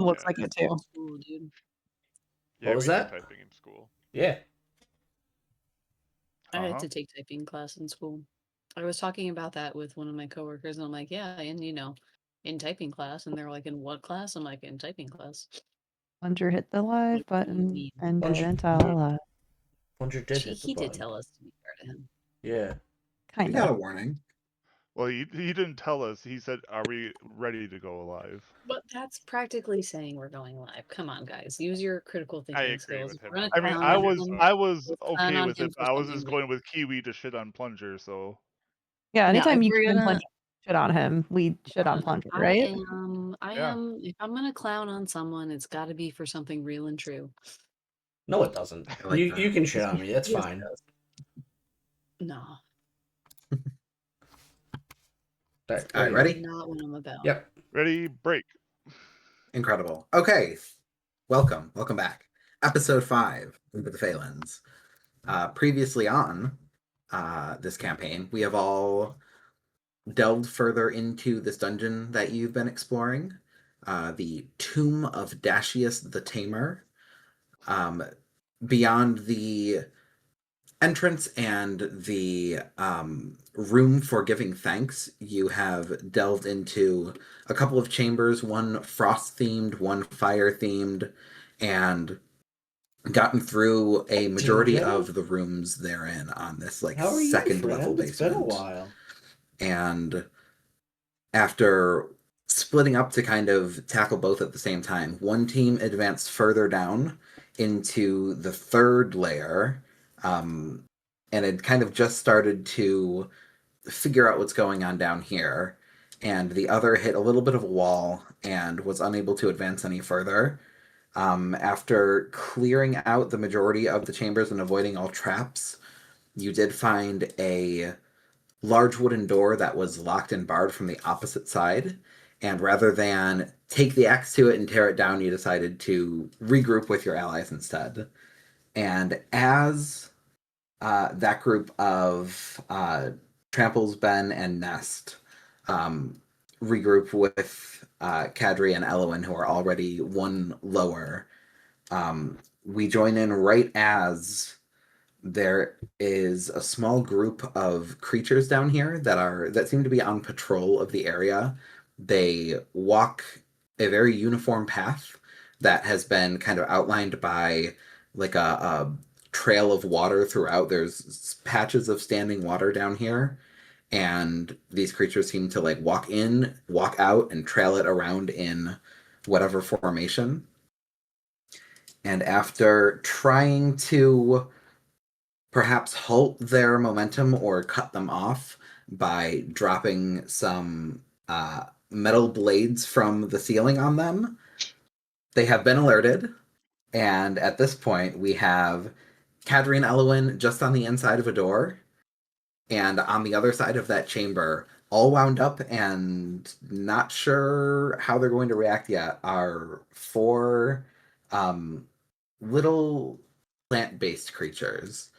Looks like it too. School, dude. Yeah, What was we that? did typing in school. Yeah. I had to take typing class in school. I was talking about that with one of my coworkers, and I'm like, yeah, and in typing class, and they're like, in what class? I'm like, in typing class. Plunger hit the live What do you button mean? and Plunger- didn't tell us. Plunger did hit the He did button. tell us to be fair to him. Yeah. We Kind got a of. warning. Well, he didn't tell us. He said, "Are we ready to go live?" But that's practically saying we're going live. Come on, guys, use your critical I thinking agree skills. with him. We're gonna I mean, clown I on was him. clown okay on on with him it. for I was something just that- going with Kiwi to shit on Plunger, so Yeah, No, anytime if you we're can gonna- shit on him, we shit on Plunger, right? I Yeah. am. If I'm gonna clown on someone, it's got to be for something real and true. No, it doesn't. I like that. You can shit on me. That's Yes, it fine. does. No, All right, All right, ready? not what I'm about. Yep. ready, break. Incredible. Okay. Welcome back. Episode 5 of the Faelands. Previously on this campaign, we have all delved further into this dungeon that you've been exploring, the Tomb of Dashius the Tamer. Beyond the entrance and the room for giving thanks, you have delved into a couple of chambers, one frost-themed, one fire-themed, and gotten through a majority of the rooms therein on this second level basement. It's been a while. And after splitting up to kind of tackle both at the same time, one team advanced further down into the third layer, and had kind of just started to figure out what's going on down here, and the other hit a little bit of a wall and was unable to advance any further. After clearing out the majority of the chambers and avoiding all traps, you did find a large wooden door that was locked and barred from the opposite side, and rather than take the axe to it and tear it down, you decided to regroup with your allies instead. And as that group of Tramples, Ben, and Nest regroup with Kadri and Elowin, who are already one lower, we join in right as there is a small group of creatures down here that seem to be on patrol of the area. They walk a very uniform path that has been kind of outlined by like a trail of water throughout. There's patches of standing water down here, and these creatures seem to like walk in, walk out, and trail it around in whatever formation. And after trying to perhaps halt their momentum or cut them off by dropping some metal blades from the ceiling on them, they have been alerted. And at this point, we have Kadri and Elowin just on the inside of a door, and on the other side of that chamber, all wound up and not sure how they're going to react yet, are 4 little plant-based creatures.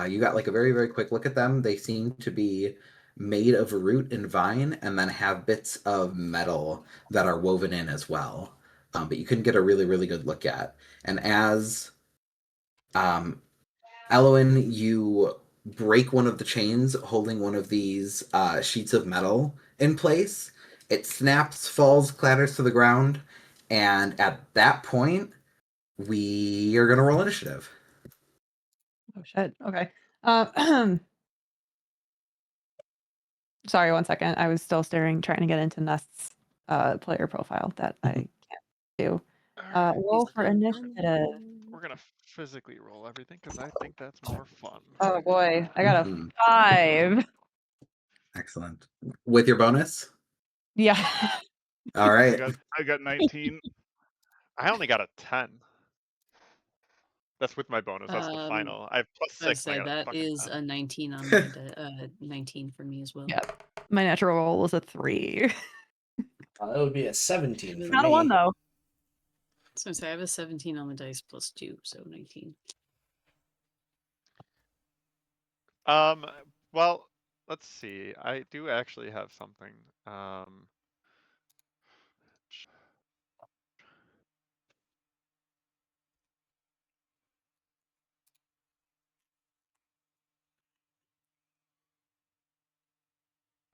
You got like a very, very quick look at them. They seem to be made of root and vine, and then have bits of metal that are woven in as well. But you couldn't get a really, really good look at. And as Elowin, you break one of the chains holding one of these sheets of metal in place. It snaps, falls, clatters to the ground, and at that point, we are going to roll initiative. Oh shit. Okay. Sorry, 1 second. I was still trying to get into Nest's player profile that I can't do. Roll for initiative. We're gonna physically roll everything because I think that's more fun. Oh boy, I got a Mhm. 5. Excellent. With your bonus? Yeah. All right. I got 19. I only got a 10. That's with my bonus. That's the final. I have +6. I And I got that a fucking is 10. a 19 on my 19 for me as well. Yeah. My natural roll was a 3. It would be a 17 for Not me. a 1 though. So I have a 17 on the dice +2, so 19. Well, let's see. I do actually have something.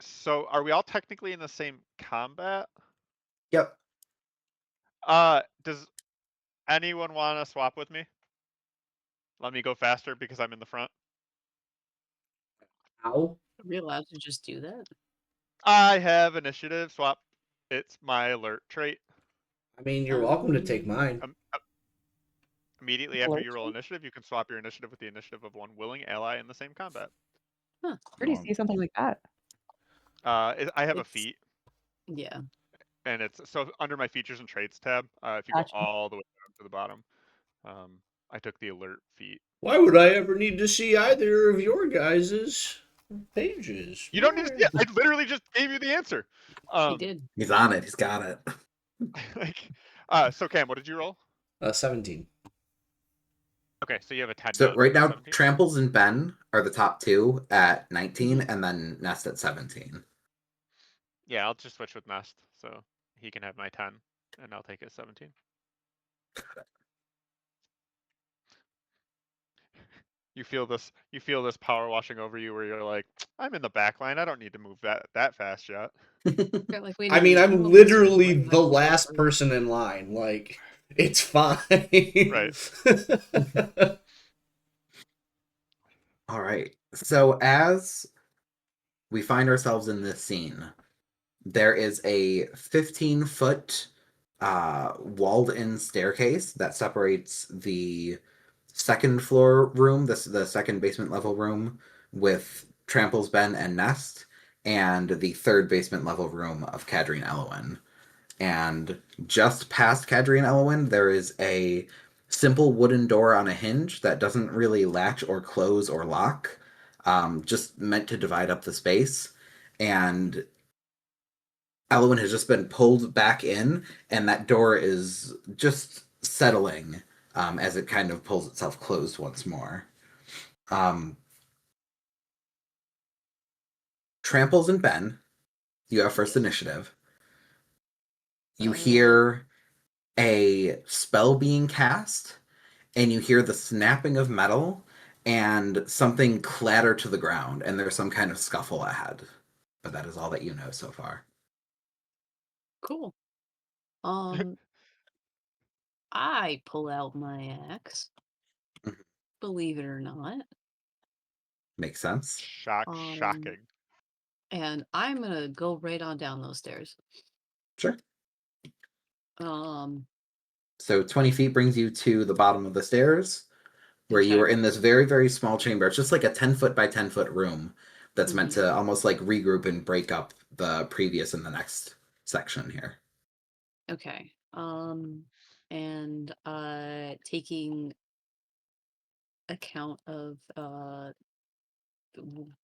So are we all technically in the same combat? Yep. Does anyone want to swap with me? Let me go faster because I'm in the front. How? Are we allowed to just do that? I have initiative swap. It's my alert trait. I mean, you're welcome to take Um, mine. Immediately after Alert you roll trait? initiative, you can swap your initiative with the initiative of one willing ally in the same combat. Where do you see something like that? I have a It's- feat, Yeah. and it's so under my features and traits tab. If you Gotcha. go all the way down to the bottom, I took the alert feat. Why would I ever need to see either of your guys' pages? You don't need to see it. I literally just gave you the answer. He did. He's on it. He's got it. Like, so Cam, what did you roll? 17. Okay, so you have a 10 So now. right now, 17? Tramples and Ben are the top two at 19, Mhm. and then Nest at 17. Yeah, I'll just switch with Nest, so he can have my 10, and I'll take his 17. You feel this power washing over you where you're like, I'm in the back line. I don't need to move that fast yet. Got like, wait a I mean, minute, I'm a wizard. Why literally do I the have to go last first? person in line. Like, it's fine. Right. All right. So as we find ourselves in this scene, there is a 15-foot walled-in staircase that separates the second floor room, the second basement level room with Tramples, Ben, and Nest, and the third basement level room of Kadri and Elowin. And just past Kadri and Elowin, there is a simple wooden door on a hinge that doesn't really latch or close or lock, just meant to divide up the space. And Elowin has just been pulled back in, and that door is just settling as it kind of pulls itself closed once more. Tramples and Ben, you have first initiative. You hear a spell being cast, and you hear the snapping of metal and something clatter to the ground, and there's some kind of scuffle ahead. But that is all that you know so far. Cool. I pull out my axe. Mhm. Believe it or not. Makes sense. Shocking. And I'm gonna go right on down those stairs. Sure. Um, So 20 feet brings you to the bottom of the stairs, where you Okay. are in this very, very small chamber. It's just like a 10-foot by 10-foot room that's meant to almost like regroup and break up the previous and the next section here. okay. And taking account of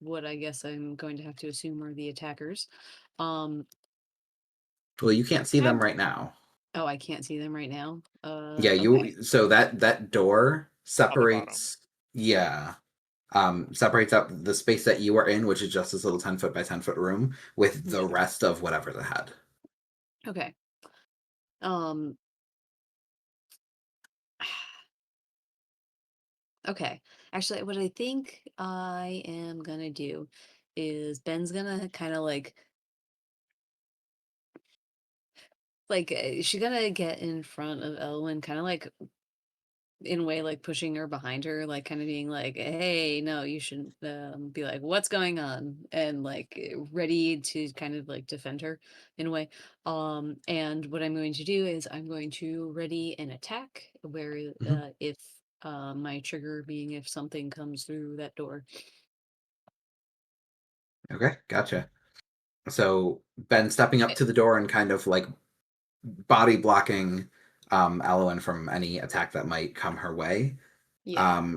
what I guess I'm going to have to assume are the attackers. Um, Well, you can't see them Have- right now. oh, I can't see them right now. Yeah, Okay. so that door bottom. separates separates out the space that you are in, which is just this little 10-foot by 10-foot room, with the Yeah. rest of whatever's ahead. Okay. Okay. Actually, what I think I am gonna do is Ben's gonna kind of she's gonna get in front of Elwyn, kind of like in a way like pushing her behind her, like kind of being like, hey, no, you shouldn't be like, what's going on, and like ready to kind of like defend her in a way. And what I'm going to do is I'm going to ready an attack where Mhm. if my trigger being if something comes through that door. Okay, gotcha. So Ben stepping up to the door and kind of like body blocking Alwyn from any attack that might come her way. Yeah.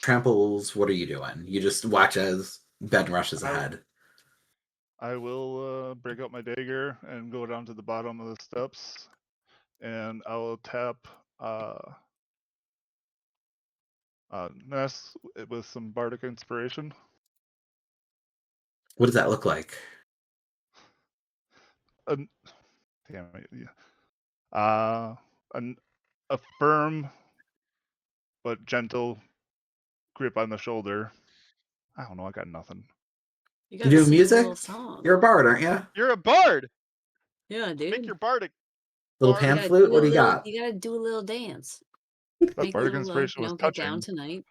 Tramples, what are you doing? You just watch as Ben rushes ahead. I will break out my dagger and go down to the bottom of the steps, and I will tap Ness with some bardic inspiration. What does that look like? Damn it! Yeah. A firm but gentle grip on the shoulder. I don't know. I got nothing. You You gotta do sing music? a little song. You're a bard, aren't you? You're a bard. Yeah, dude. Make your bardic. Little Bard. pan gotta flute? do What a do you little- got? You gotta do a little dance. That Make a bardic little, inspiration was get down touching. tonight.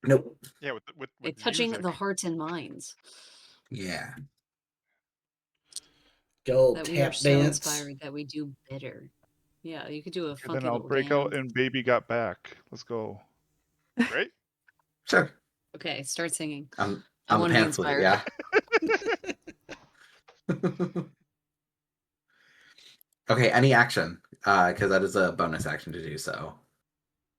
Nope. Yeah, with It's touching music. the hearts and minds. Yeah. Go That we are tap so dance. inspired that we do better. Yeah, you could do a Okay, funky then I'll little break dance. out and Baby Got Back. Let's go. Right? Sure. Okay, start singing. On I the want to be pan flute, inspired. yeah. Okay, any action, because that is a bonus action to do so.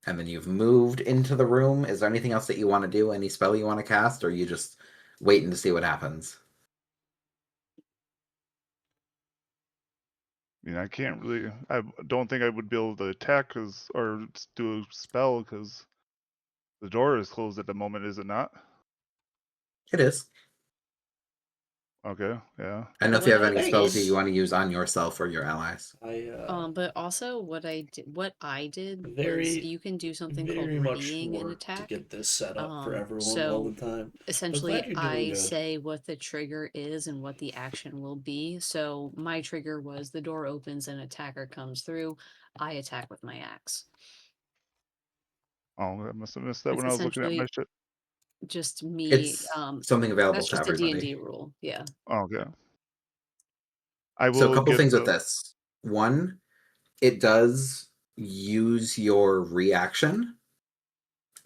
And then you've moved into the room. Is there anything else that you want to do? Any spell you want to cast, or are you just waiting to see what happens? I mean, I can't really. I don't think I would be able to attack or do a spell because the door is closed at the moment, is it not? It is. Okay, yeah. I don't know if you have any spells that Thanks. you want to use on yourself or your allies. But also what I did was Very- you can do something called very much readying an work to attack. get this set up for everyone so all the time. Essentially, glad you're doing I good. say what the trigger is and what the action will be. So my trigger was the door opens and attacker comes through. I attack with my axe. Oh, I must have missed that It's when I was looking at my essentially shit. Just me. It's something available That's to just a everybody. D&D rule. Yeah. Oh, okay. I will So a couple get things the, with this. One, it does use your reaction.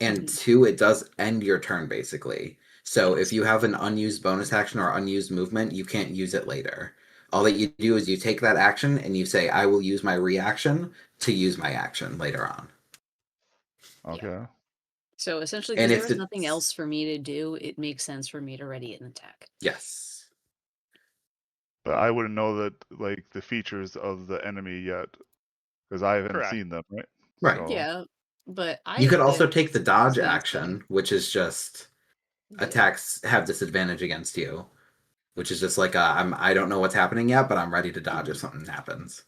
And Mhm. two, it does end your turn, basically. So if you have an unused bonus action or unused movement, you can't use it later. All that you do is you take that action and you say, I will use my reaction to use my action later on. Okay. So essentially, And because if there was nothing it's- else for me to do, it makes sense for me to ready an attack. Yes. But I wouldn't know that like the features of the enemy yet because I haven't Correct. seen them, right? Right. So, Yeah, but I. You could also I- take the dodge gonna say- action, which is just attacks have disadvantage against you, which is just like I don't know what's happening yet, but I'm ready to dodge if something happens.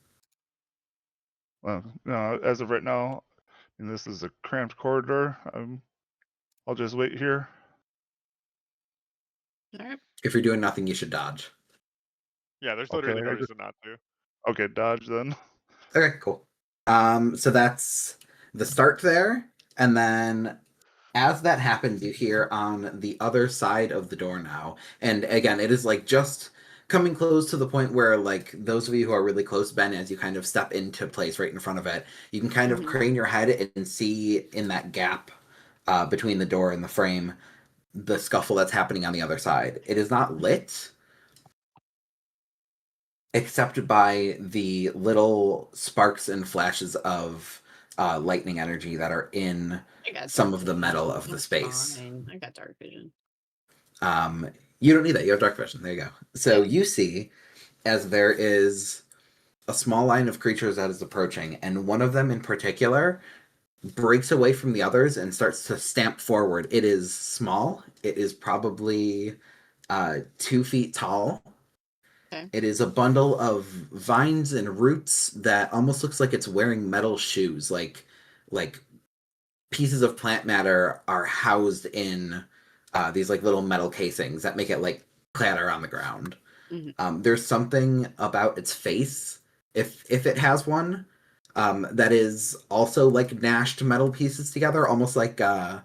well, no, as of right now, and this is a cramped corridor. I'll just wait here. All right. If you're doing nothing, you should dodge. Yeah, there's Okay, literally I no just- reason not to. Okay, dodge then. Okay, cool. So that's the start there, and then as that happens, you hear on the other side of the door now, and again, it is like just coming close to the point where, like, those of you who are really close, Ben, as you kind of step into place right in front of it, you can kind of Mhm. crane your head and see in that gap between the door and the frame the scuffle that's happening on the other side. It is not lit, except by the little sparks and flashes of lightning energy that are in I got some dark of the vision. metal of the That's space. fine. I got dark vision. You don't need that. You have dark vision. There you go. So you see, as there is a small line of creatures that is approaching, and one of them in particular breaks away from the others and starts to stamp forward. It is small. It is probably 2 feet tall. Okay. It is a bundle of vines and roots that almost looks like it's wearing metal shoes, like pieces of plant matter are housed in these like little metal casings that make it like clatter on the ground. Mhm. There's something about its face, if it has one, that is also like gnashed metal pieces together, almost like a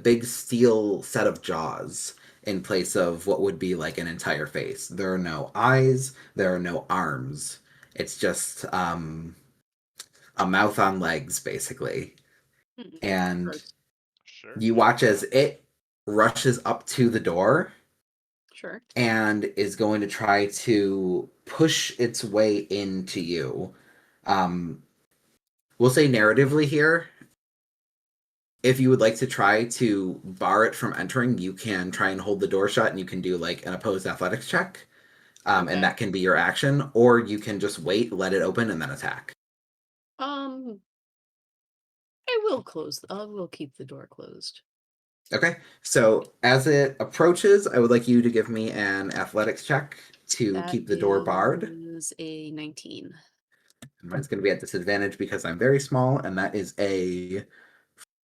big steel set of jaws in place of what would be like an entire face. There are no eyes, there are no arms. It's just a mouth on legs, basically. Mhm. And Gross. Sure. you watch as it rushes up to the door Sure. and is going to try to push its way into you. We'll say narratively here, if you would like to try to bar it from entering, you can try and hold the door shut and you can do like an opposed athletics check. Okay. And that can be your action, or you can just wait, let it open, and then attack. I will keep the door closed. Okay, so as it approaches, I would like you to give me an athletics check to That keep the door barred. is a 19. Mine's going to be at disadvantage because I'm very small, and that is a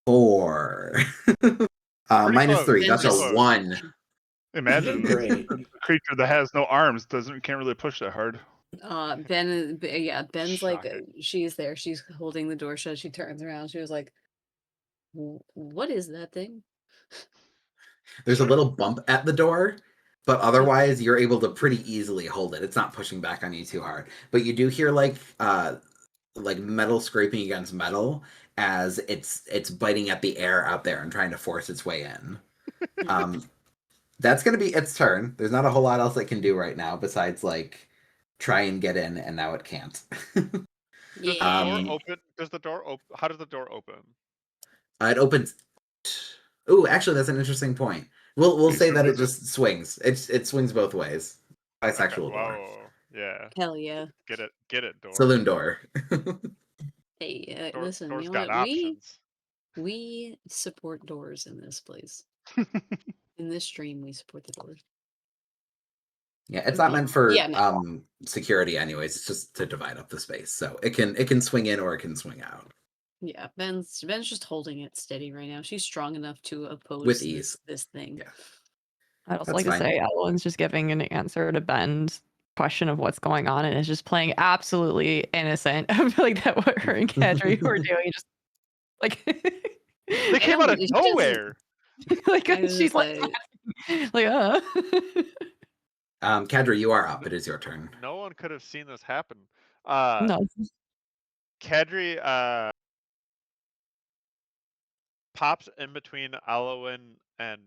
4. Minus close, 3. That's pretty a close. 1. Imagine Great. a creature that has no arms can't really push that hard. Ben's like, Shocking. she's there. She's holding the door shut. She turns around. She was like, what is that thing? There's a little bump at the door, but otherwise you're able to pretty easily hold it. It's not pushing back on you too hard. But you do hear like metal scraping against metal as it's biting at the air out there and trying to force its way in. That's gonna be its turn. There's not a whole lot else it can do right now besides like try and get in, and now it can't. Does the door open? Does the door open? How does the door open? It opens. Ooh, actually, that's an interesting point. We'll say that it just swings. It swings both ways. Bisexual door. Whoa. Yeah. Hell yeah. Get it, door. Saloon door. Hey, Door, listen, door's you know got what? options. We support doors in this place. In this stream, we support the doors. Yeah, it's not meant for Yeah, no. security anyways. It's just to divide up the space. So it can swing in or it can swing out. Yeah, Ben's just holding it steady right now. She's strong enough to oppose With ease. this thing. Yeah. I'd also That's like to fine. say Evelyn's just giving an answer to Ben's question of what's going on and is just playing absolutely innocent. I feel like that what her and Kadri were doing, just like They came out of It's just- nowhere. like I was she's like Kadri, you are up. It is your turn. No one could have seen this happen. no. Kadri pops in between Alwyn and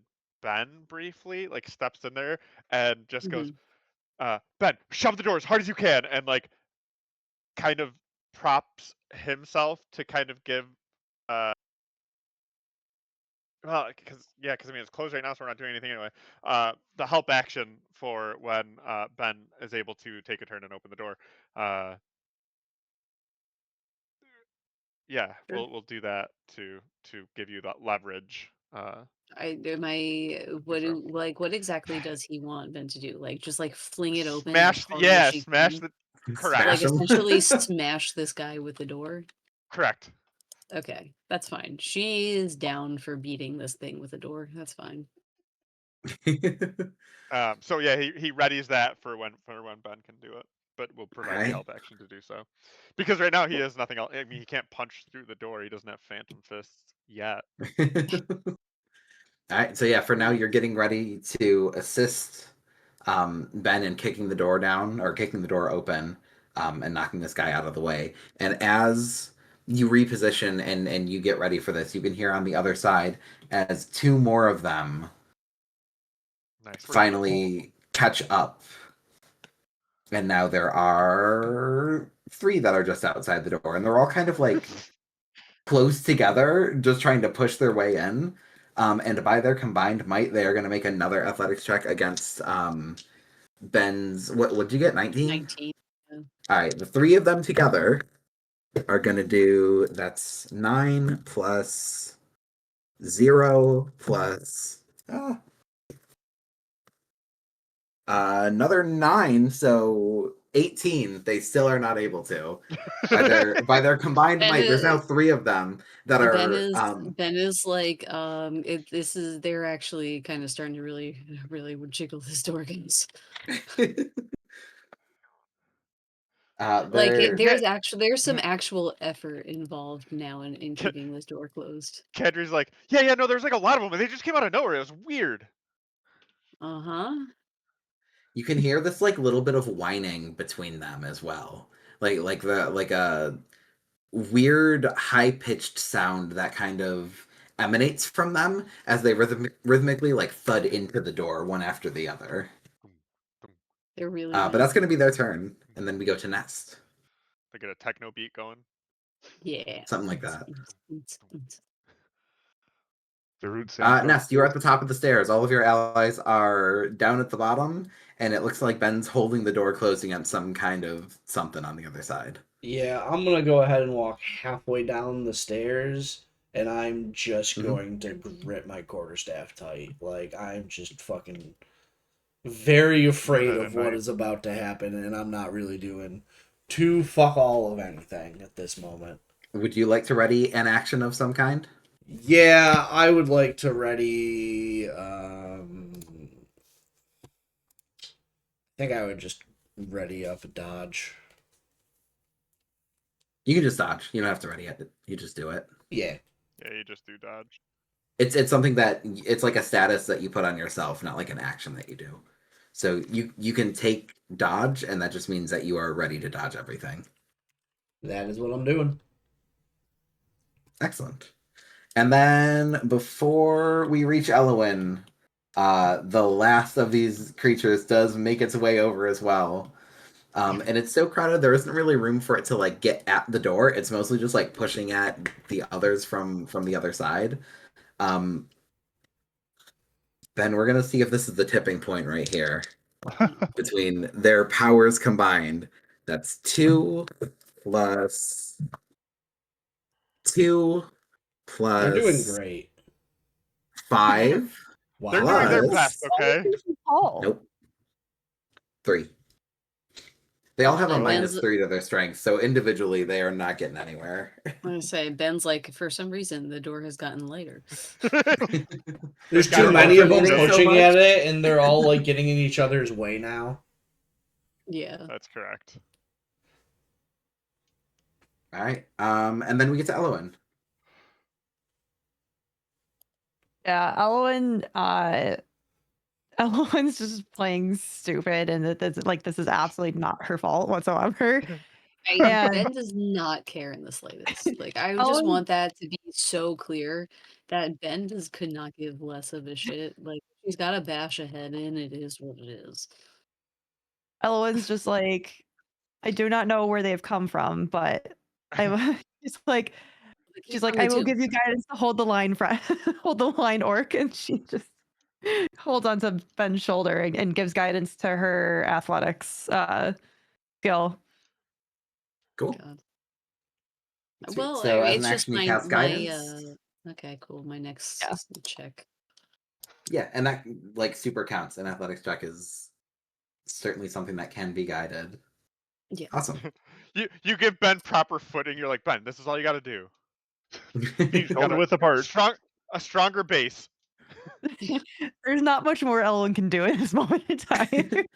Ben briefly, like steps in there and just goes, Ben, shove the door as hard as you can, and like kind of props himself to kind of give well, because I mean it's closed right now, so we're not doing anything anyway. The help action for when Ben is able to take a turn and open the door. Yeah, Sure. we'll do that to give you that leverage. What exactly does he want Ben to do? Like just like fling it open? Smash, as hard yeah, as she smash can? the correct, Like Smash 'em. essentially smash this guy with the door. correct. Okay, that's fine. She is down for beating this thing with a door. That's fine. So yeah, he readies that for when Ben can do it, but we'll provide the Alright. help action to do so, because right now he has nothing else. I mean, he can't punch through the door. He doesn't have phantom fists yet. Alright, so yeah, for now you're getting ready to assist Ben in kicking the door down or kicking the door open and knocking this guy out of the way. And as you reposition and you get ready for this, you can hear on the other side as two more of them Nice. finally catch up. And now there are 3 that are just outside the door, and they're all kind of like close together, just trying to push their way in. And by their combined might, they are going to make another athletics check against Ben's. What did you get? 19? 19. All right, the 3 of them together are going to do, that's 9 plus 0 plus another 9, so 18. They still are not able to. By their combined Ben might, there's now 3 of them that are. Ben is like, they're actually kind of starting to really jiggle this door, guys. There's some actual effort involved now in keeping this door closed. Kedri's like, yeah, no, there's like a lot of them, and they just came out of nowhere. It was weird. You can hear this like little bit of whining between them as well, like a weird high pitched sound that kind of emanates from them as they rhythmically like thud into the door one after the other. They're really. But that's going to be their turn, and then we go to Nest. They get a techno beat going. Yeah, Something like that. The root sample. Nest, you're at the top of the stairs. All of your allies are down at the bottom, and it looks like Ben's holding the door closed against some kind of something on the other side. Yeah, I'm gonna go ahead and walk halfway down the stairs, and I'm just going to grip my quarterstaff tight. Like, I'm just fucking very afraid of what is about to happen, and I'm not really doing too fuck all of anything at this moment. Would you like to ready an action of some kind? Yeah, I would like to ready think I would just ready up a dodge. You can just dodge. You don't have to ready it. You just do it. Yeah. Yeah, you just do dodge. It's something that it's like a status that you put on yourself, not like an action that you do. So you can take dodge, and that just means that you are ready to dodge everything. That is what I'm doing. Excellent. And then before we reach Elowin, the last of these creatures does make its way over as well. And it's so crowded there isn't really room for it to like get at the door. It's mostly just like pushing at the others from the other side. Ben, we're gonna see if this is the tipping point right here between their powers combined. That's 2 plus 2 They're doing plus great. 5 Wow. They're doing their Plus- best, okay? Oh, Nope. 3. They all have a And minus Ben's- 3 to their strength, so individually they are not getting anywhere. I'm gonna say Ben's like, for some reason the door has gotten lighter. There's Gotta too many of them alternate so pushing much. at it, and they're all like getting in each other's way now. Yeah. That's correct. All right. And then we get to Elowin. yeah. Elowen's just playing stupid, and this is absolutely not her fault whatsoever. And- Ben does not care in the slightest. Like, I just Ellen- want that to be so clear that Ben could not give less of a shit. Like, she's got to bash a head in. It is what it is. Elowen's just like, I do not know where they've come from, but I'm just like, she's like, I will give you guidance to hold the line, hold the line, orc, and she just holds onto Ben's shoulder and gives guidance to her athletics skill. Cool. God. Sweet. Well, So as it's an just action, you my cast guidance. okay, cool. My next Yeah. check. Yeah, and that like super counts. An athletics check is certainly something that can be guided. Yeah. Awesome. You give Ben proper footing. You're like, Ben, this is all you got to do. Feet shoulder gotta- width apart. A stronger base. There's not much more Ellen can do at this moment in time. Ben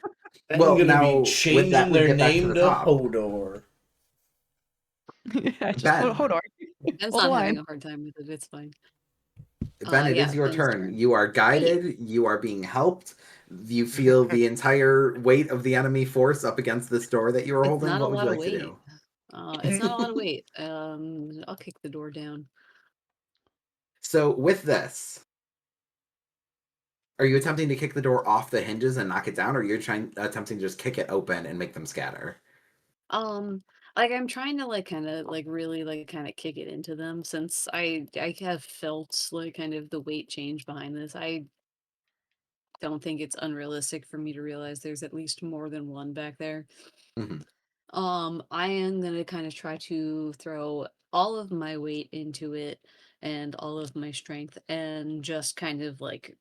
Well, gonna now, be with changing that, we their get back to name the to top. Hodor. Yeah, just Ben. hold on. Ben's Hold not the having line. a hard time with it. It's fine. Ben, it yeah, is your Ben's turn. turn. You are guided. You are being helped. You feel the entire weight of the enemy force up against this door that you are It's holding. not a What would lot you of like to weight. do? It's not a lot of weight. I'll kick the door down. So with this, are you attempting to kick the door off the hinges and knock it down, or are you attempting to just kick it open and make them scatter? Like I'm trying to like kind of like really like kind of kick it into them since I have felt like kind of the weight change behind this. I don't think it's unrealistic for me to realize there's at least more than one back there. Mhm. I am gonna kind of try to throw all of my weight into it and all of my strength and just kind of like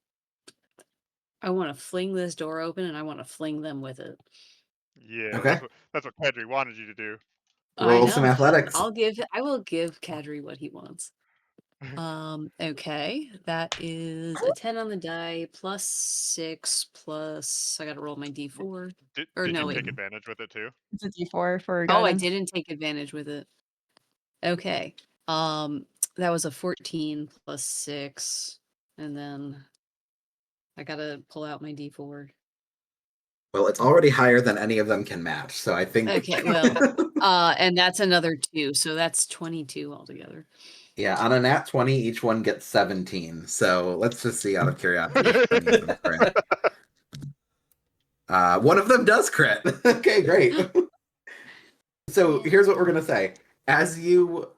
I want to fling this door open and I want to fling them with it. Yeah, Okay. that's what Pedri wanted you to do. Roll I some know. athletics. I will give Kadri what he wants. Okay, that is a 10 on the die plus 6 plus I gotta roll my d4. Did Or you no, take wait. advantage with it too? It's a D4 for Oh, I guidance. didn't take advantage with it. Okay. That was a 14 plus 6. And then I gotta pull out my d4. Well, it's already higher than any of them can match, so I think. Okay, well, and that's another 2, so that's 22 altogether. Yeah, on a nat 20, each one gets 17. So let's just see out of curiosity if any of them crit. One of them does crit. Okay, great. So here's what we're gonna say. As you,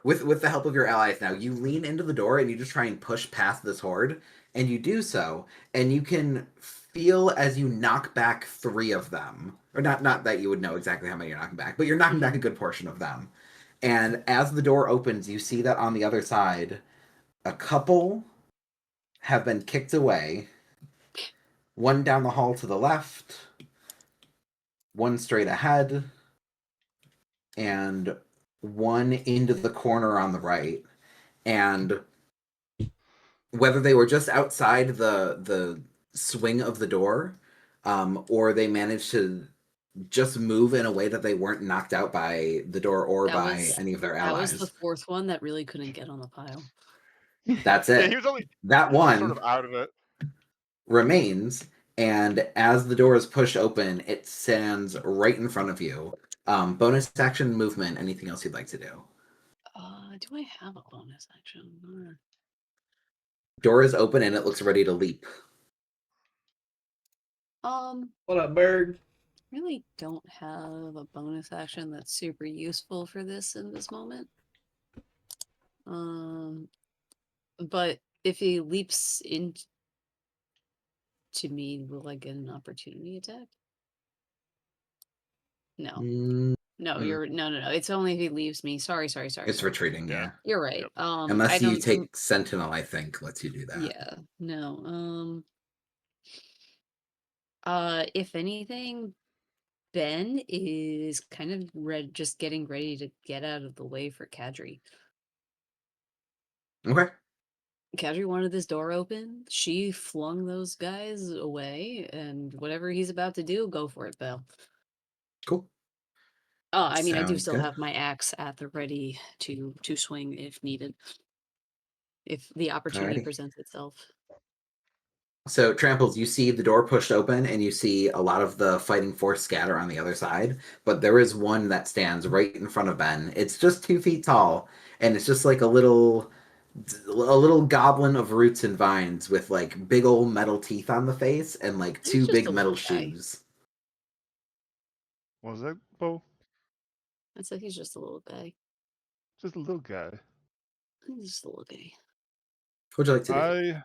with the help of your allies now, you lean into the door and you just try and push past this horde, and you do so, and you can feel as you knock back 3 of them, or not that you would know exactly how many you're knocking back, but you're knocking back a good portion of them. And as the door opens, you see that on the other side, a couple have been kicked away. One down the hall to the left, one straight ahead, and one into the corner on the right. And whether they were just outside the swing of the door, or they managed to just move in a way that they weren't knocked out by the door or That by was any of their that was the allies. fourth one that really couldn't get on the pile. That's Yeah, it. he was only That he was just sort one of out of it. remains, and as the door is pushed open, it stands right in front of you. Bonus action movement, anything else you'd like to do? Do I have a bonus action? Door is open and it looks ready to leap. What up, Berg? Really don't have a bonus action that's super useful for this in this moment. But if he leaps into me, will I get an opportunity attack? No. No, no. It's only if he leaves me. Sorry. It's retreating, yeah. You're right. Yep. Unless I you don't. take Sentinel, I think lets you do that. Yeah. No. If anything, Ben is kind of just getting ready to get out of the way for Kadri. Okay. Kadri wanted this door open. She flung those guys away, and whatever he's about to do, go for it, Belle. Cool. I mean, I do Sounds still good. have my axe at the ready to swing if needed, if the opportunity Alrighty. presents itself. So, Tramples, you see the door pushed open and you see a lot of the fighting force scatter on the other side, but there is one that stands right in front of Ben. It's just 2 feet tall, and it's just like a little goblin of roots and vines with like big old metal teeth on the face and like He's 2 just big a metal little guy. shoes. What was that, Bo? I said he's just a little guy. Just a little guy. He's just a little guy. What would you like to do? I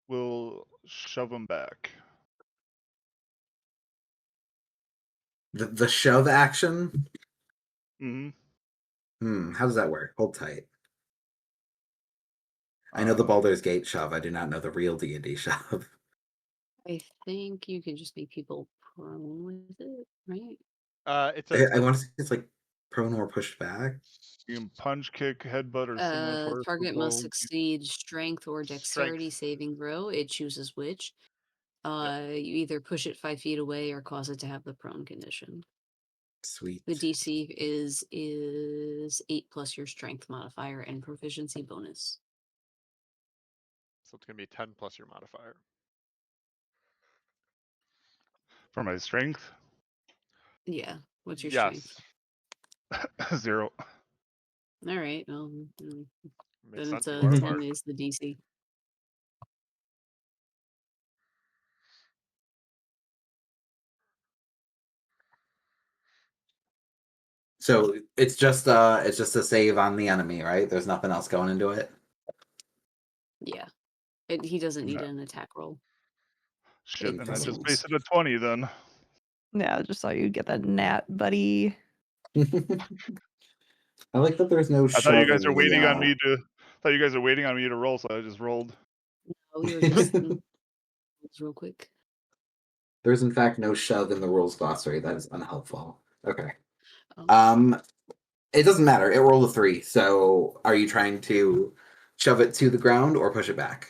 will shove him back. The shove action? Mm-hmm. How does that work? Hold tight. I know the Baldur's Gate shove. I do not know the real D&D shove. I think you can just make people prone with it, right? I want to say it's like prone or pushed back. You can punch, kick, headbutt, or similar force. Target must succeed strength or dexterity saving throw. It chooses which. You either push it 5 feet away or cause it to have the prone condition. Sweet. The DC is 8 plus your strength modifier and proficiency bonus. So it's gonna be 10 plus your modifier. For my strength? Yeah. What's your strength? 0. All right. Well, Makes then it's sense. You a are 10 bard. is the DC. So it's just a save on the enemy, right? There's nothing else going into it. Yeah. He doesn't need an attack roll. Shit, and I just Impossible. base it at 20 then. Yeah, I just thought you'd get that nat, buddy. I like that there's no I thought you shove guys in are waiting on the, me to. Thought you guys are waiting on me to roll, so I just rolled. Oh, we were just real quick. There's in fact no shove in the rules glossary. That is unhelpful. Okay. Oh. It doesn't matter. It rolled a 3. So are you trying to shove it to the ground or push it back?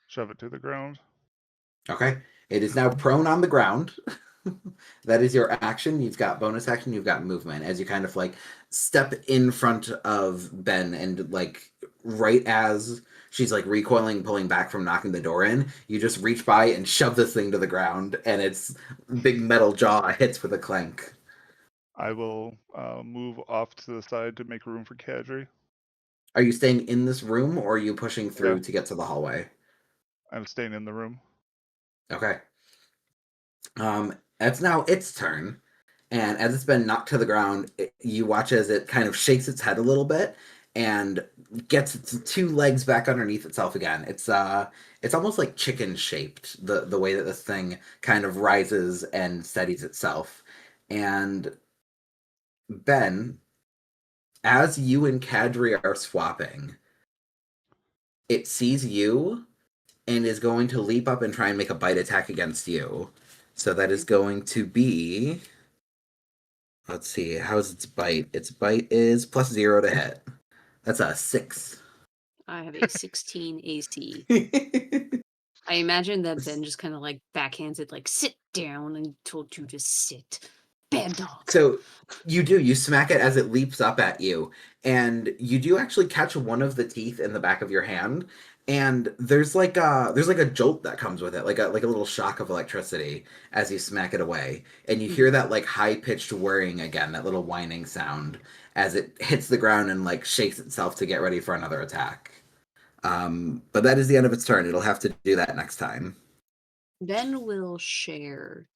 Shove it to the ground. Okay. It is now prone on the ground. That is your action. You've got bonus action. You've got movement as you kind of like step in front of Ben and like right as she's like recoiling, pulling back from knocking the door in, you just reach by and shove this thing to the ground and its big metal jaw hits with a clank. I will move off to the side to make room for Kadri. Are you staying in this room or are you pushing through Yeah. to get to the hallway? I'm staying in the room. Okay. It's now its turn, and as it's been knocked to the ground, you watch as it kind of shakes its head a little bit and gets its 2 legs back underneath itself again. It's almost like chicken shaped, the way that this thing kind of rises and steadies itself. And Ben, as you and Kadri are swapping, it sees you and is going to leap up and try and make a bite attack against you. So that is going to be... Let's see, how's its bite? Its bite is +0 to hit. That's a 6. I have a 16 AC. I imagine that Ben just kind of like backhands it, like sit down, and told you to sit. Bad dog. So you smack it as it leaps up at you, and you do actually catch one of the teeth in the back of your hand, and there's like a jolt that comes with it, like a little shock of electricity as you smack it away, and you hear that like high pitched whirring again, that little whining sound as it hits the ground and like shakes itself to get ready for another attack. But that is the end of its turn. It'll have to do that next time. Ben will share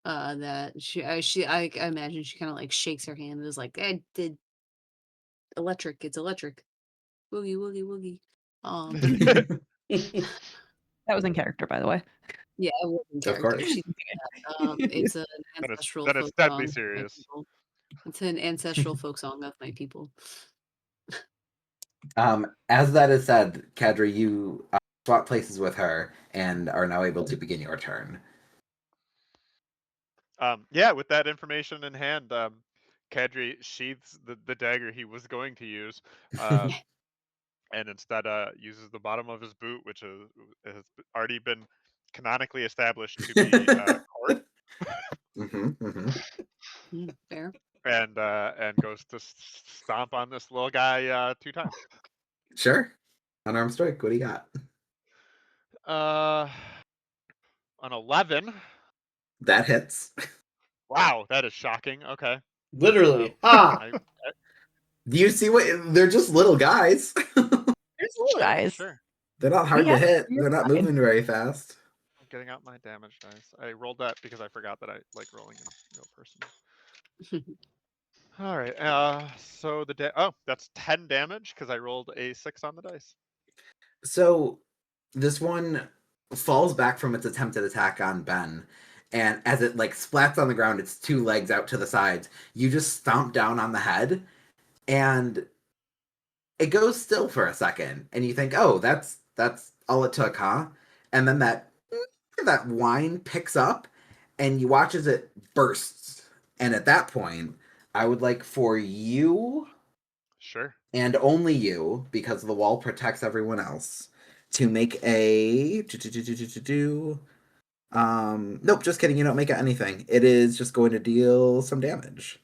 that I imagine she kind of like shakes her hand and is like, I did electric. It's electric. Woogie woogie woogie. That was in character, by the way. Yeah, it was in Of character. course. She it's an ancestral that is folk deadly song of my serious. people. It's an ancestral folk song of my people. As that is said, Kadri, you swap places with her and are now able to begin your turn. Yeah, with that information in hand, Kadri sheaths the dagger he was going to use, and instead uses the bottom of his boot, which has already been canonically established to be cord, Fair. and goes to stomp on this little guy 2 times. Sure. Unarmed strike. What do you got? An 11. That hits. Wow, that is shocking. Okay. Literally. Ha! Do you see what? They're just little guys. There's little guys. Sure. They're not hard to Yeah, hit. you're They're not fine. moving very fast. I'm getting out my damage dice. I rolled that because I forgot that I like rolling in real person. All right. So that's 10 damage because I rolled a 6 on the dice. So this one falls back from its attempted attack on Ben, and as it like splats on the ground, its 2 legs out to the sides, you just stomp down on the head, and it goes still for a second, and you think, "Oh, that's all it took, huh?" And then that whine picks up, and you watch as it bursts. And at that point, I would like for you, Sure. and only you, because the wall protects everyone else, to make a nope, just kidding. You don't make it anything. It is just going to deal some damage.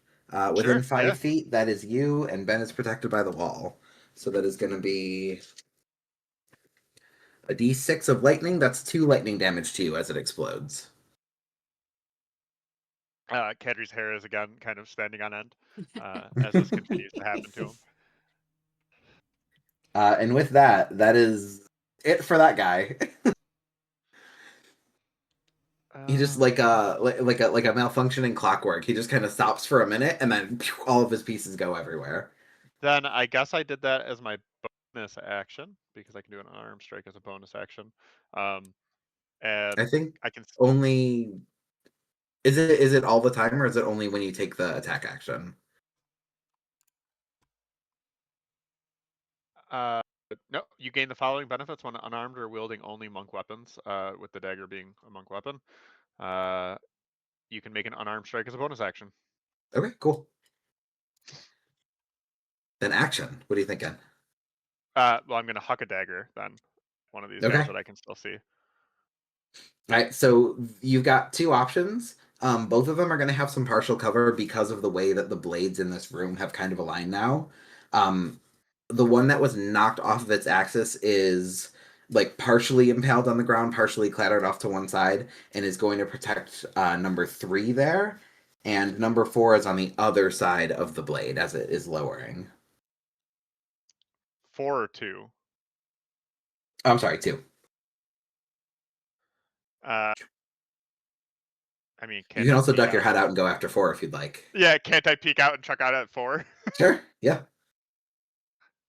Within Sure, 5 yeah. feet, that is you, and Ben is protected by the wall. So that is going to be a d6 of lightning. That's 2 lightning damage to you as it explodes. Kadri's hair is again kind of standing on end as this continues to happen to him. And with that is it for that guy. He just like a malfunctioning clockwork. He just kind of stops for a minute, and then all of his pieces go everywhere. Then I guess I did that as my bonus action because I can do an unarmed strike as a bonus action. And I think I can only is it all the time, or is it only when you take the attack action? No, you gain the following benefits when unarmed or wielding only monk weapons, with the dagger being a monk weapon. You can make an unarmed strike as a bonus action. Okay, cool. Then action. What are you thinking? Well, I'm going to huck a dagger then. One of these guys that I can still see. All right, so you've got 2 options. Both of them are going to have some partial cover because of the way that the blades in this room have kind of aligned now. The one that was knocked off of its axis is like partially impaled on the ground, partially clattered off to one side, and is going to protect number 3 there. And number 4 is on the other side of the blade as it is lowering. 4 or 2? I'm sorry, 2. I mean, you can also duck your head out and go after 4 if you'd like. Yeah, can't I peek out and check out at 4? Sure, yeah.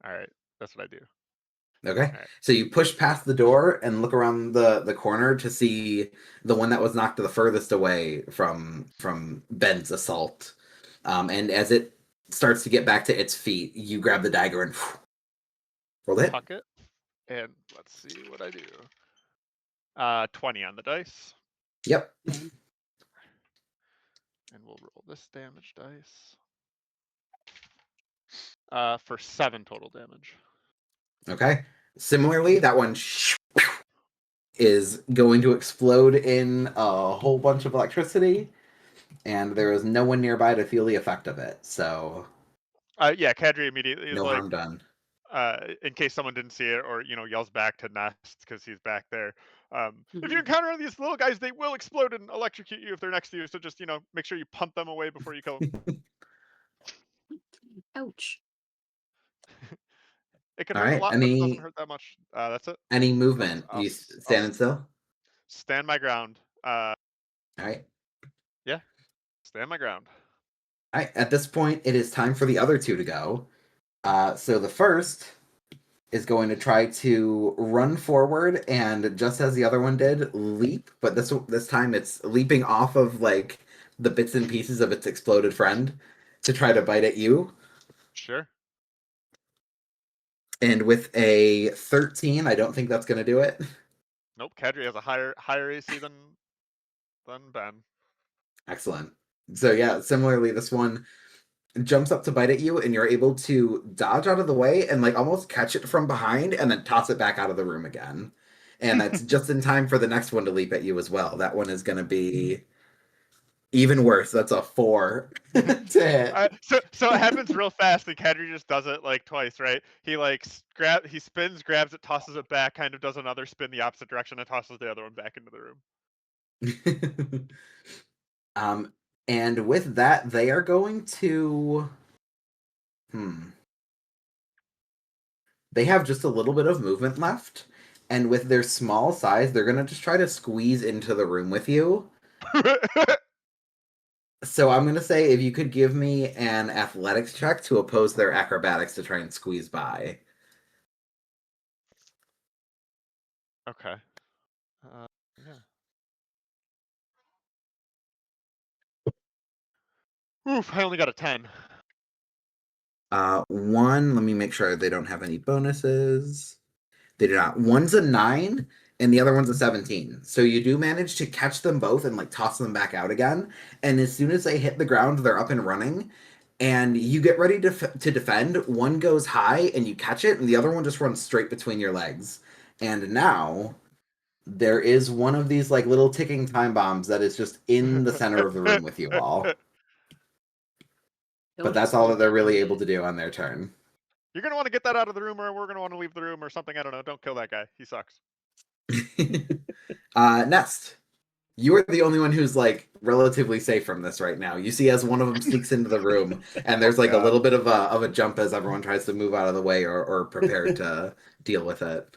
All right, that's what I do. Okay, right. So you push past the door and look around the corner to see the one that was knocked the furthest away from Ben's assault. And as it starts to get back to its feet, you grab the dagger and roll it. Tuck it, and let's see what I do. 20 on the dice. Yep. And we'll roll this damage dice. For 7 total damage. Okay. Similarly, that one is going to explode in a whole bunch of electricity, and there is no one nearby to feel the effect of it. So Yeah, Kadri immediately is no like, harm done. in case someone didn't see it, or yells back to Nest because he's back there. If you Mhm. encounter these little guys, they will explode and electrocute you if they're next to you. So just make sure you punt them away before you kill them. Ouch. It can All hurt a right. lot, but it doesn't hurt that much. That's it. Any I'll, movement? I'll, You I'll standing still? stand my ground. All right. Yeah, stand my ground. All right. At this point, it is time for the other two to go. So the first is going to try to run forward and, just as the other one did, leap. But this time it's leaping off of like the bits and pieces of its exploded friend to try to bite at you. Sure. And with a 13, I don't think that's going to do it. Nope. Kadri has a higher AC than Ben. Excellent. So yeah, similarly, this one jumps up to bite at you, and you're able to dodge out of the way and like almost catch it from behind and then toss it back out of the room again. And that's just in time for the next one to leap at you as well. That one is going to be even worse. That's a 4 to hit. So it happens real fast, and Kadri just does it like twice, right? He like he spins, grabs it, tosses it back, kind of does another spin the opposite direction, and tosses the other one back into the room. And with that, they are going to. They have just a little bit of movement left, and with their small size, they're gonna just try to squeeze into the room with you. So I'm gonna say, if you could give me an athletics check to oppose their acrobatics to try and squeeze by. Okay. Yeah. Oof, I only got a 10. One, let me make sure they don't have any bonuses. They do not. One's a 9 and the other one's a 17. So you do manage to catch them both and like toss them back out again. And as soon as they hit the ground, they're up and running. And you get ready to defend. One goes high and you catch it, and the other one just runs straight between your legs. And now there is one of these like little ticking time bombs that is just in the center of the room with you all. But that's all that they're really able to do on their turn. You're gonna want to get that out of the room, or we're gonna want to leave the room, or something. I don't know. Don't kill that guy. He sucks. Nest, you are the only one who's like relatively safe from this right now. You see as one of them sneaks into the room, and there's like a little bit of a jump as everyone tries to move out of the way or prepare to deal with it.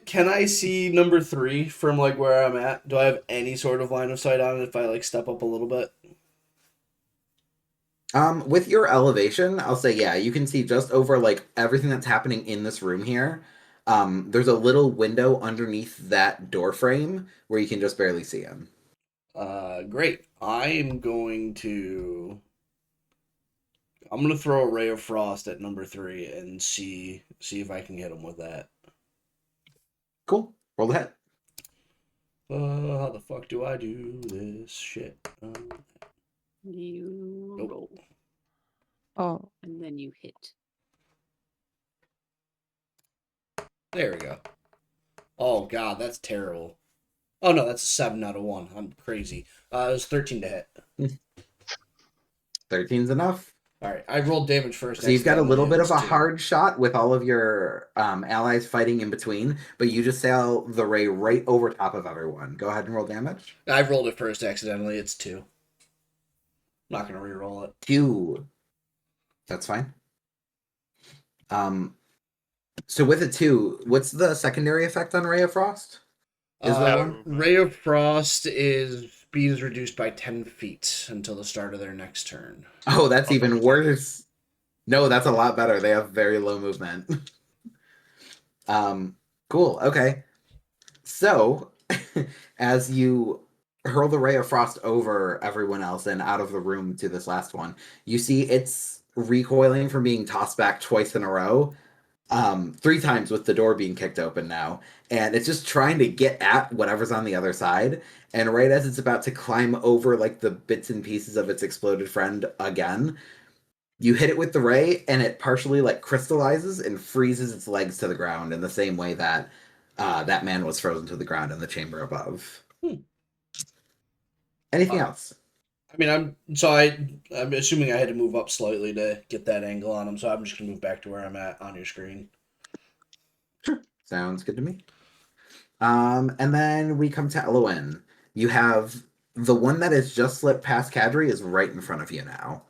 Can I see number 3 from like where I'm at? Do I have any sort of line of sight on it if I like step up a little bit? With your elevation, I'll say yeah, you can see just over like everything that's happening in this room here. There's a little window underneath that door frame where you can just barely see him. Great. I'm gonna throw a ray of frost at number 3 and see if I can hit him with that. Cool. Roll the hit. How the fuck do I do this shit? You Nope. roll, Oh, and then you hit. There we go. Oh god, that's terrible. Oh no, that's a 7 out of 1. I'm crazy. It was 13 to hit. 13's enough. All right, I rolled damage first. So you've got a little bit of a too. hard shot with all of your allies fighting in between, but you just sail the ray right over top of everyone. Go ahead and roll damage. I rolled it first accidentally. It's 2. I'm not gonna re-roll it. 2. That's fine. So with a 2, what's the secondary effect on Ray of Frost? Is there one? Ray of Frost is speed is reduced by 10 feet until the start of their next turn. Oh, that's even worse. No, that's a lot better. They have very low movement. Cool. Okay. So, as you hurl the Ray of Frost over everyone else and out of the room to this last one, you see it's recoiling from being tossed back twice in a row. 3 times with the door being kicked open now, and it's just trying to get at whatever's on the other side, and right as it's about to climb over like the bits and pieces of its exploded friend again, you hit it with the ray and it partially like crystallizes and freezes its legs to the ground in the same way that That man was frozen to the ground in the chamber above. Hmm. Anything else? I mean, I'm assuming I had to move up slightly to get that angle on him, so I'm just gonna move back to where I'm at on your screen. Sure. Sounds good to me. And then we come to Elowen. You have the one that has just slipped past Kadri is right in front of you now.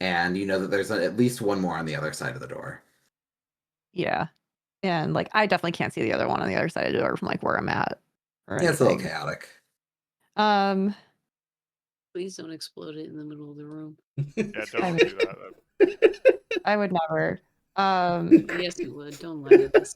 And you know that there's at least one more on the other side of the door. Yeah. And like I definitely can't see the other one on the other side of the door from like where I'm at. Or Yeah, it's a little anything. chaotic. Please don't explode it in the middle of the room. Yeah, don't do that. I would never. Yes, you would. Don't lie to us.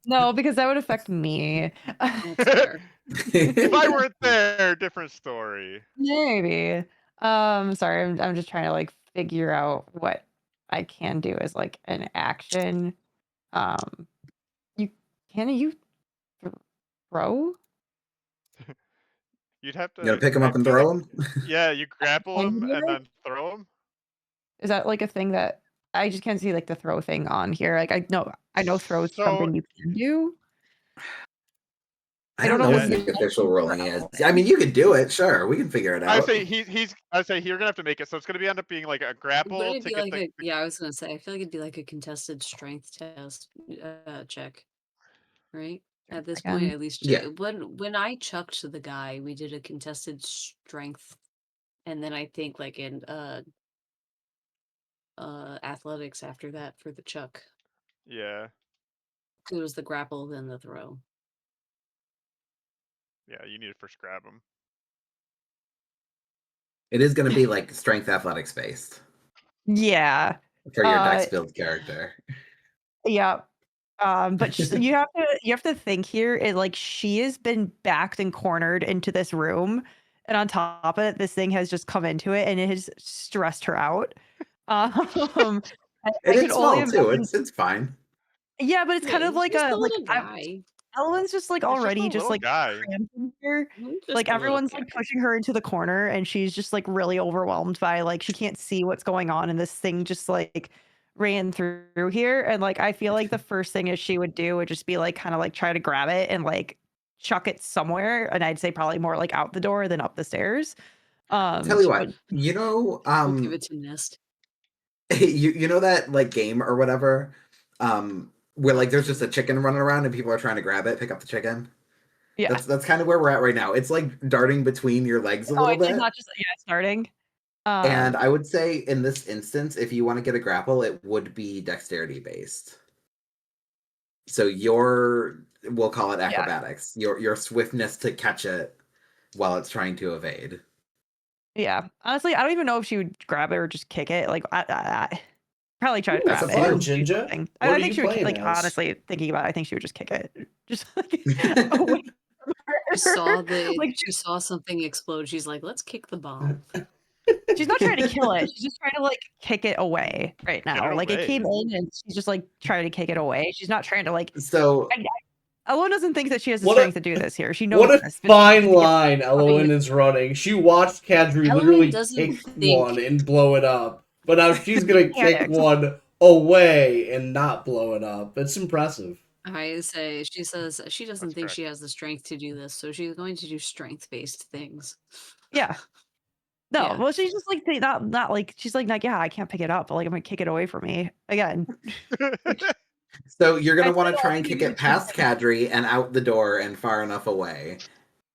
No, because that would affect me. That's fair. If I weren't there, different story. Maybe. Sorry, I'm just trying to like figure out what I can do as like an action. You can you throw? You'd have to. You gonna pick him I up and feel like- throw him? Yeah, you grapple Can him you do and that? then throw him. Is that like a thing that I just can't see like the throw thing on here? Like I know throw is So- something you can do. I don't know what what the official ruling is. I mean, you could do it, sure. We can figure it I out. say I say you're gonna have to make it. So it's gonna end up being like a grapple Wouldn't it to be get like the. yeah, I was gonna say, I feel like it'd be like a contested strength test check, right? At this point, Again. at least Yeah. when I chucked the guy, we did a contested strength, and then I think like in athletics after that for the chuck. Yeah, 'Cause it was the grapple, then the throw. yeah. You need to first grab him. It is going to be like strength athletics based Yeah. for your dex build character. Yeah. But you have to think here is like she has been backed and cornered into this room, and on top of it, this thing has just come into it and it has stressed her out. I And can it's only small too. imagine. It's fine. Yeah, but it's kind Yeah, of like just a a like little guy. Ellen's just like He's just a already just little like guy. cramped in here. Just Like a little everyone's guy. like pushing her into the corner, and she's just like really overwhelmed by like she can't see what's going on, and this thing just like ran through here. And like I feel like the first thing is she would do would just be like kind of like try to grab it and like chuck it somewhere. And I'd say probably more like out the door than up the stairs. Tell you what, But you know, We'll give it to Nest. you know that like game or whatever, where like there's just a chicken running around and people are trying to grab it, pick up the chicken. yeah. That's kind of where we're at right now. It's like darting between your legs a Oh, little it's like bit. not just starting. And I would say in this instance, if you want to get a grapple, it would be dexterity based. So we'll call it acrobatics. Your swiftness to catch it while it's trying to evade. Yeah. Honestly, I don't even know if she would grab it or just kick it. Like I probably try to Ooh, grab that's it. fun, or do Ginger. something. What I are think you she would playing like as? honestly thinking about it, I think she would just kick it. Just like away from She saw her. Like she saw something explode. She's like, "Let's kick the bomb." she's not trying to kill it. She's just trying to like kick it away right Get now. it Like it away. came in and she's just like trying to kick it away. She's not trying to like So Ellen doesn't think that she has the What a- strength to do this here. She knows What a this, but she fine needs to get line Elowen is running. She watched Kadri Elowen literally doesn't kick think- one and blow it up, but now she's gonna kick Panics. one away and not blow it up. It's impressive. I say she says she doesn't That's think correct. she has the strength to do this, so she's going to do strength-based things. Yeah. No, Yeah. well, she's just like not like she's like yeah, I can't pick it up, but like I'm gonna kick it away from me again. So you're gonna I want to said try I and think kick you it past Kadri and out the door and far enough away.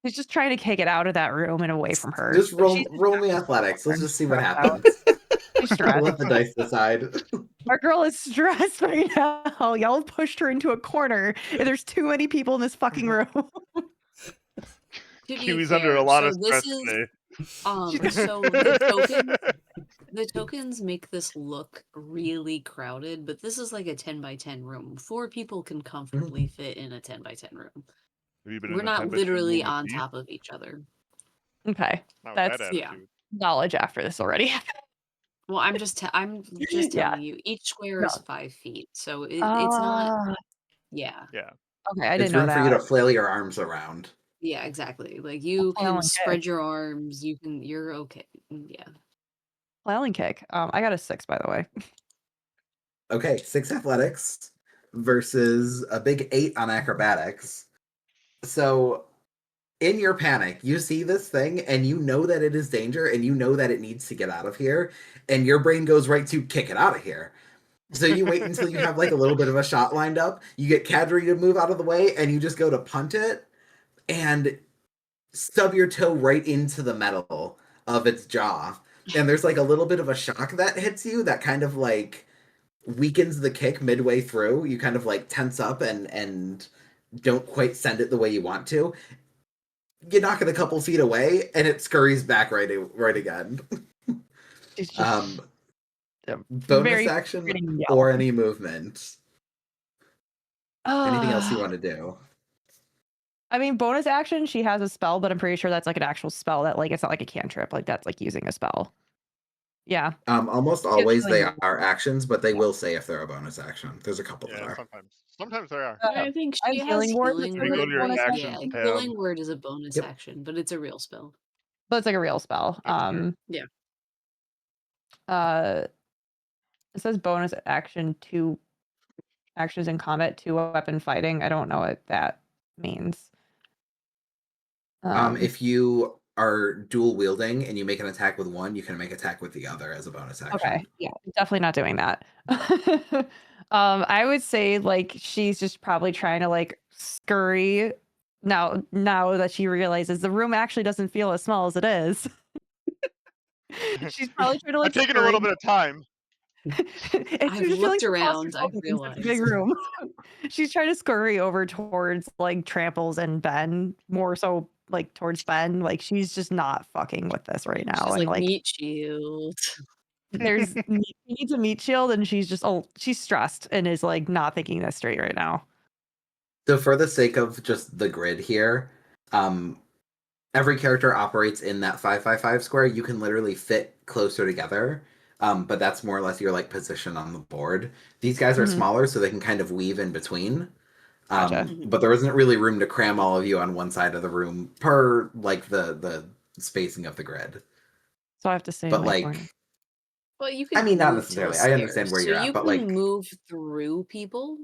She's just trying to kick it out of that room and away from her. Just But she's roll me athletics. Let's just see what stressed out. happens. She's stressed. Let the dice decide. Our girl is stressed right now. Y'all pushed her into a corner, and there's too many people in this fucking room. To be Kiwi's under a fair, lot so of stress this is today. so the tokens make this look really crowded, but this is like a 10 by 10 room. 4 people can comfortably fit in a 10 by 10 room. Have you been We're in a not 10 by 10 literally room with on me? top of each other. Okay, Not with that's that yeah. attitude. knowledge after this already. Well, I'm just telling Yeah. you, each square No. is 5 feet, so it's not. Yeah, Yeah. Okay, I It's didn't know room for you that. to flail your arms around. yeah, exactly. Like you Flail can and spread kick. your arms. You're okay. Yeah. Flail and kick. I got a 6, by the way. Okay, 6 athletics. versus a big 8 on acrobatics. So in your panic, you see this thing and you know that it is danger and you know that it needs to get out of here, and your brain goes right to kick it out of here. So you wait until you have like a little bit of a shot lined up, you get Kadri to move out of the way, and you just go to punt it and stub your toe right into the metal of its jaw. And there's like a little bit of a shock that hits you that kind of like weakens the kick midway through. You kind of like tense up and don't quite send it the way you want to. You knock it a couple feet away, and it scurries back right again. It's just Bonus very action frustrating, yeah. or any movement. Anything else you want to do? I mean, bonus action, she has a spell, but I'm pretty sure that's like an actual spell that like it's not like a cantrip. Like that's like using a spell. Yeah. Almost It's always they really- are actions, but they will say if they're a bonus action. There's a couple that Yeah, are. sometimes they are. I think I she have has healing word, healing that's You word. go to your bonus Yeah, actions I think tab. healing word is a bonus Yep. action, but it's a real spell. but it's like a real spell. Yeah. It says bonus action 2 actions in combat, 2 weapon fighting. I don't know what that means. If you are dual wielding and you make an attack with one, you can make attack with the other as a bonus action. Okay, yeah, definitely not doing that. I would say like she's just probably trying to like scurry now that she realizes the room actually doesn't feel as small as it is. She's probably trying to like It's taking a little scurry. bit of time. It's I've just feeling looked so around, I've claustrophobic in such a realized. big room. She's trying to scurry over towards like Tramples and Ben, more so like towards Ben. Like she's just not fucking with this right now. She's And like, like meat shield. there's she needs a meat shield, and she's just she's stressed and is like not thinking this straight right now. So for the sake of just the grid here, every character operates in that 5x5 square. You can literally fit closer together, but that's more or less your like position on the board. These guys are Mhm. smaller, so they can kind of weave in between. Gotcha. But there isn't really room to cram all of you on one side of the room per like the spacing of the grid. So I have to stay in But my like, corner. Well, you can I mean, not move to the necessarily. I understand stairs, where so you're you at, but can like, move through people.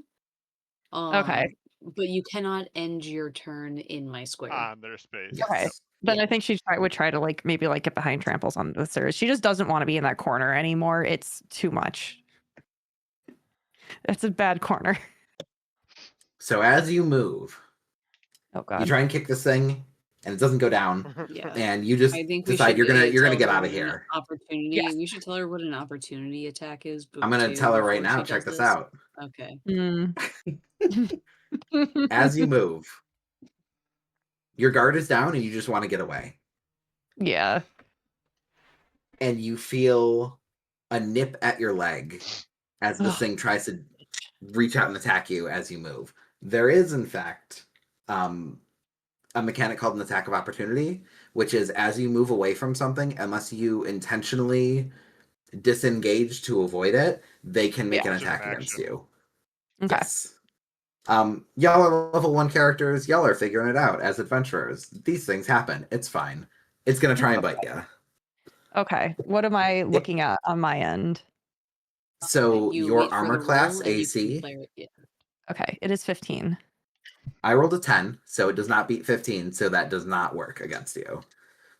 Okay. But you cannot end your turn in my square. On their space. yes. Okay. Then Yeah. I think she would try to like maybe like get behind Tramples on the stairs. She just doesn't want to be in that corner anymore. It's too much. It's a bad corner. So as you move, Oh you god. try and kick this thing, and it doesn't go down, Yeah. and you just I think we decide should you're gonna tell get her out of what an here. opportunity. Yes. We should tell her what an opportunity attack is. I'm gonna tell her right before now. she Check does this out. Okay. As you move, your guard is down, and you just want to get away, Yeah. and you feel a nip at your leg as this Ugh. thing tries to reach out and attack you as you move. There is, in fact, a mechanic called an attack of opportunity, which is as you move away from something, unless you intentionally disengage to avoid it, they can make Yeah. an It's just attack an against action. you. Okay. Yes. Y'all are level 1 characters. Y'all are figuring it out as adventurers. These things happen. It's fine. It's gonna try and bite you. Okay. What am I looking at on my end? So You your wait for armor the class roll and you can AC, declare it. Yeah. Okay, it is 15. I rolled a 10, so it does not beat 15, so that does not work against you.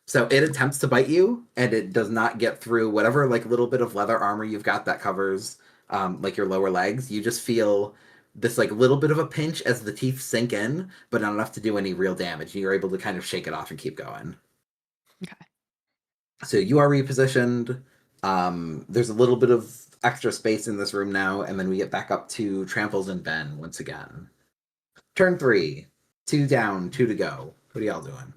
So it attempts to bite you, and it does not get through whatever like little bit of leather armor you've got that covers like your lower legs. You just feel this like little bit of a pinch as the teeth sink in, but not enough to do any real damage. You're able to kind of shake it off and keep going. Okay. So you are repositioned. There's a little bit of extra space in this room now, and then we get back up to Tramples and Ben once again. Turn 3. 2 down, 2 to go. What are y'all doing?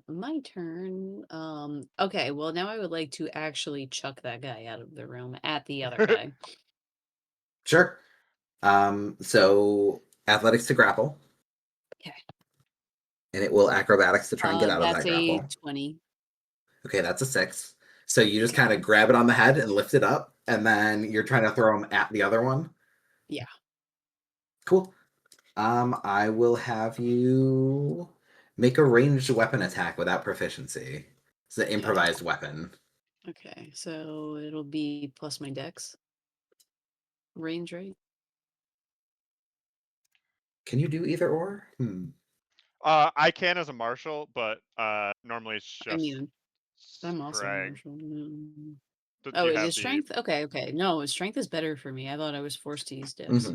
My turn. Okay, well now I would like to actually chuck that guy out of the room at the other guy. Sure. So athletics to grapple. Okay. And it will acrobatics to try and get out of that That's a grapple. 20. Okay, that's a 6. So you just kind of grab it on the head and lift it up, and then you're trying to throw him at the other one. Yeah. Cool. I will have you make a ranged weapon attack without proficiency. It's an improvised weapon. Okay, so it'll be plus my dex range, right? Can you do either or? I can as a marshal, but normally it's I just mean, I'm also strength. martial. Do Oh, you it have is the strength? Okay, okay. No, strength is better for me. I thought I was forced to use dex.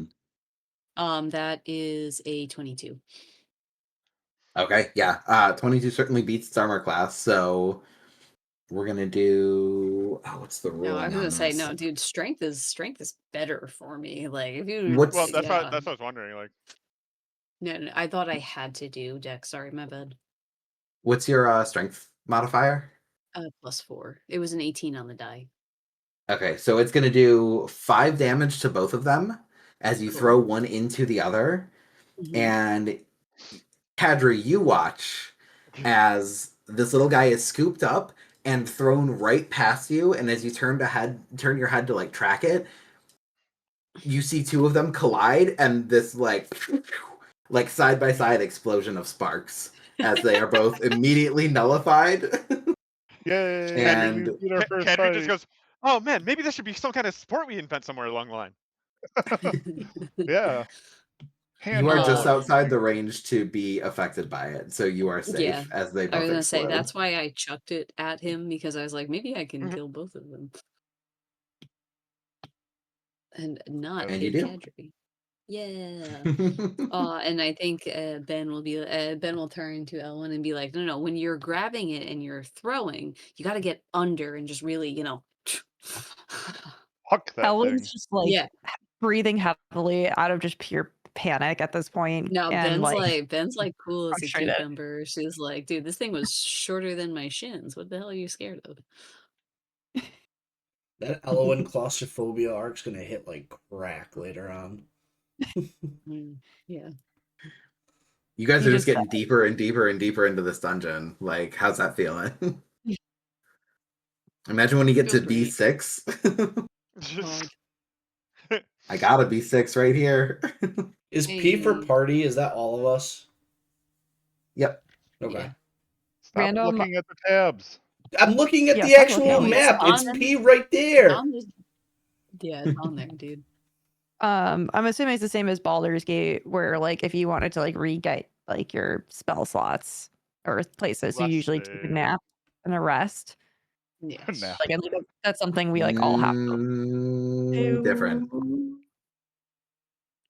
That is a 22. Okay, yeah. 22 certainly beats its armor class, so we're gonna do. Oh, what's the No, I was ruling gonna on say this? no, dude. Strength is better for me. Like if you, Well, What's that's yeah. what I was wondering. Like, No, I thought I had to do dex. Sorry, my bad. what's your strength modifier? +4. It was an 18 on the die. Okay, so it's gonna do 5 damage to both of them as you throw Cool. one into the other, Mhm. and Kadri, you watch as this little guy is scooped up and thrown right past you, and as you turn your head to like track it, you see two of them collide, and this like side by side explosion of sparks as they are both immediately nullified. Yay! We And beat our first Kadri just fight. goes, "Oh man, maybe this should be some kind of sport we invent somewhere along the line." Yeah. you are Handball just or outside the something. range to be affected by it, so you are Yeah, safe as they I was both gonna say explode. that's why I chucked it at him because I was like, maybe I can kill both of them and not And you hit do. Kadri. Yeah. And I think Ben will turn to Ellen and be like, no, no, when you're grabbing it and you're throwing, you got to get under and just really, Huck that thing. Ellen's just like yeah. breathing heavily out of just pure panic at this point Now and like Ben's like cool as a frustrated. cucumber. She's like, dude, this thing was shorter than my shins. What the hell are you scared of? That Elowen claustrophobia arc's gonna hit like crack later on. Yeah. You guys He are just just getting deeper and deeper and deeper into this dungeon. Like, how's that feeling? Imagine when you get to Feels great. B6. God. I got a B6 right here. Is P for Hey. party? Is that all of us? Yep. Okay. Yeah. Stop random looking at the tabs. I'm looking at yeah, the stop looking actual at No, the it's map. It's on P right there. it's on there, dude. I'm assuming it's the same as Baldur's Gate where like if you wanted to like re-get like your spell slots or places you usually take a Resting. nap and a rest. Yes. Nah. Like I think that's something we like all have to Different. do.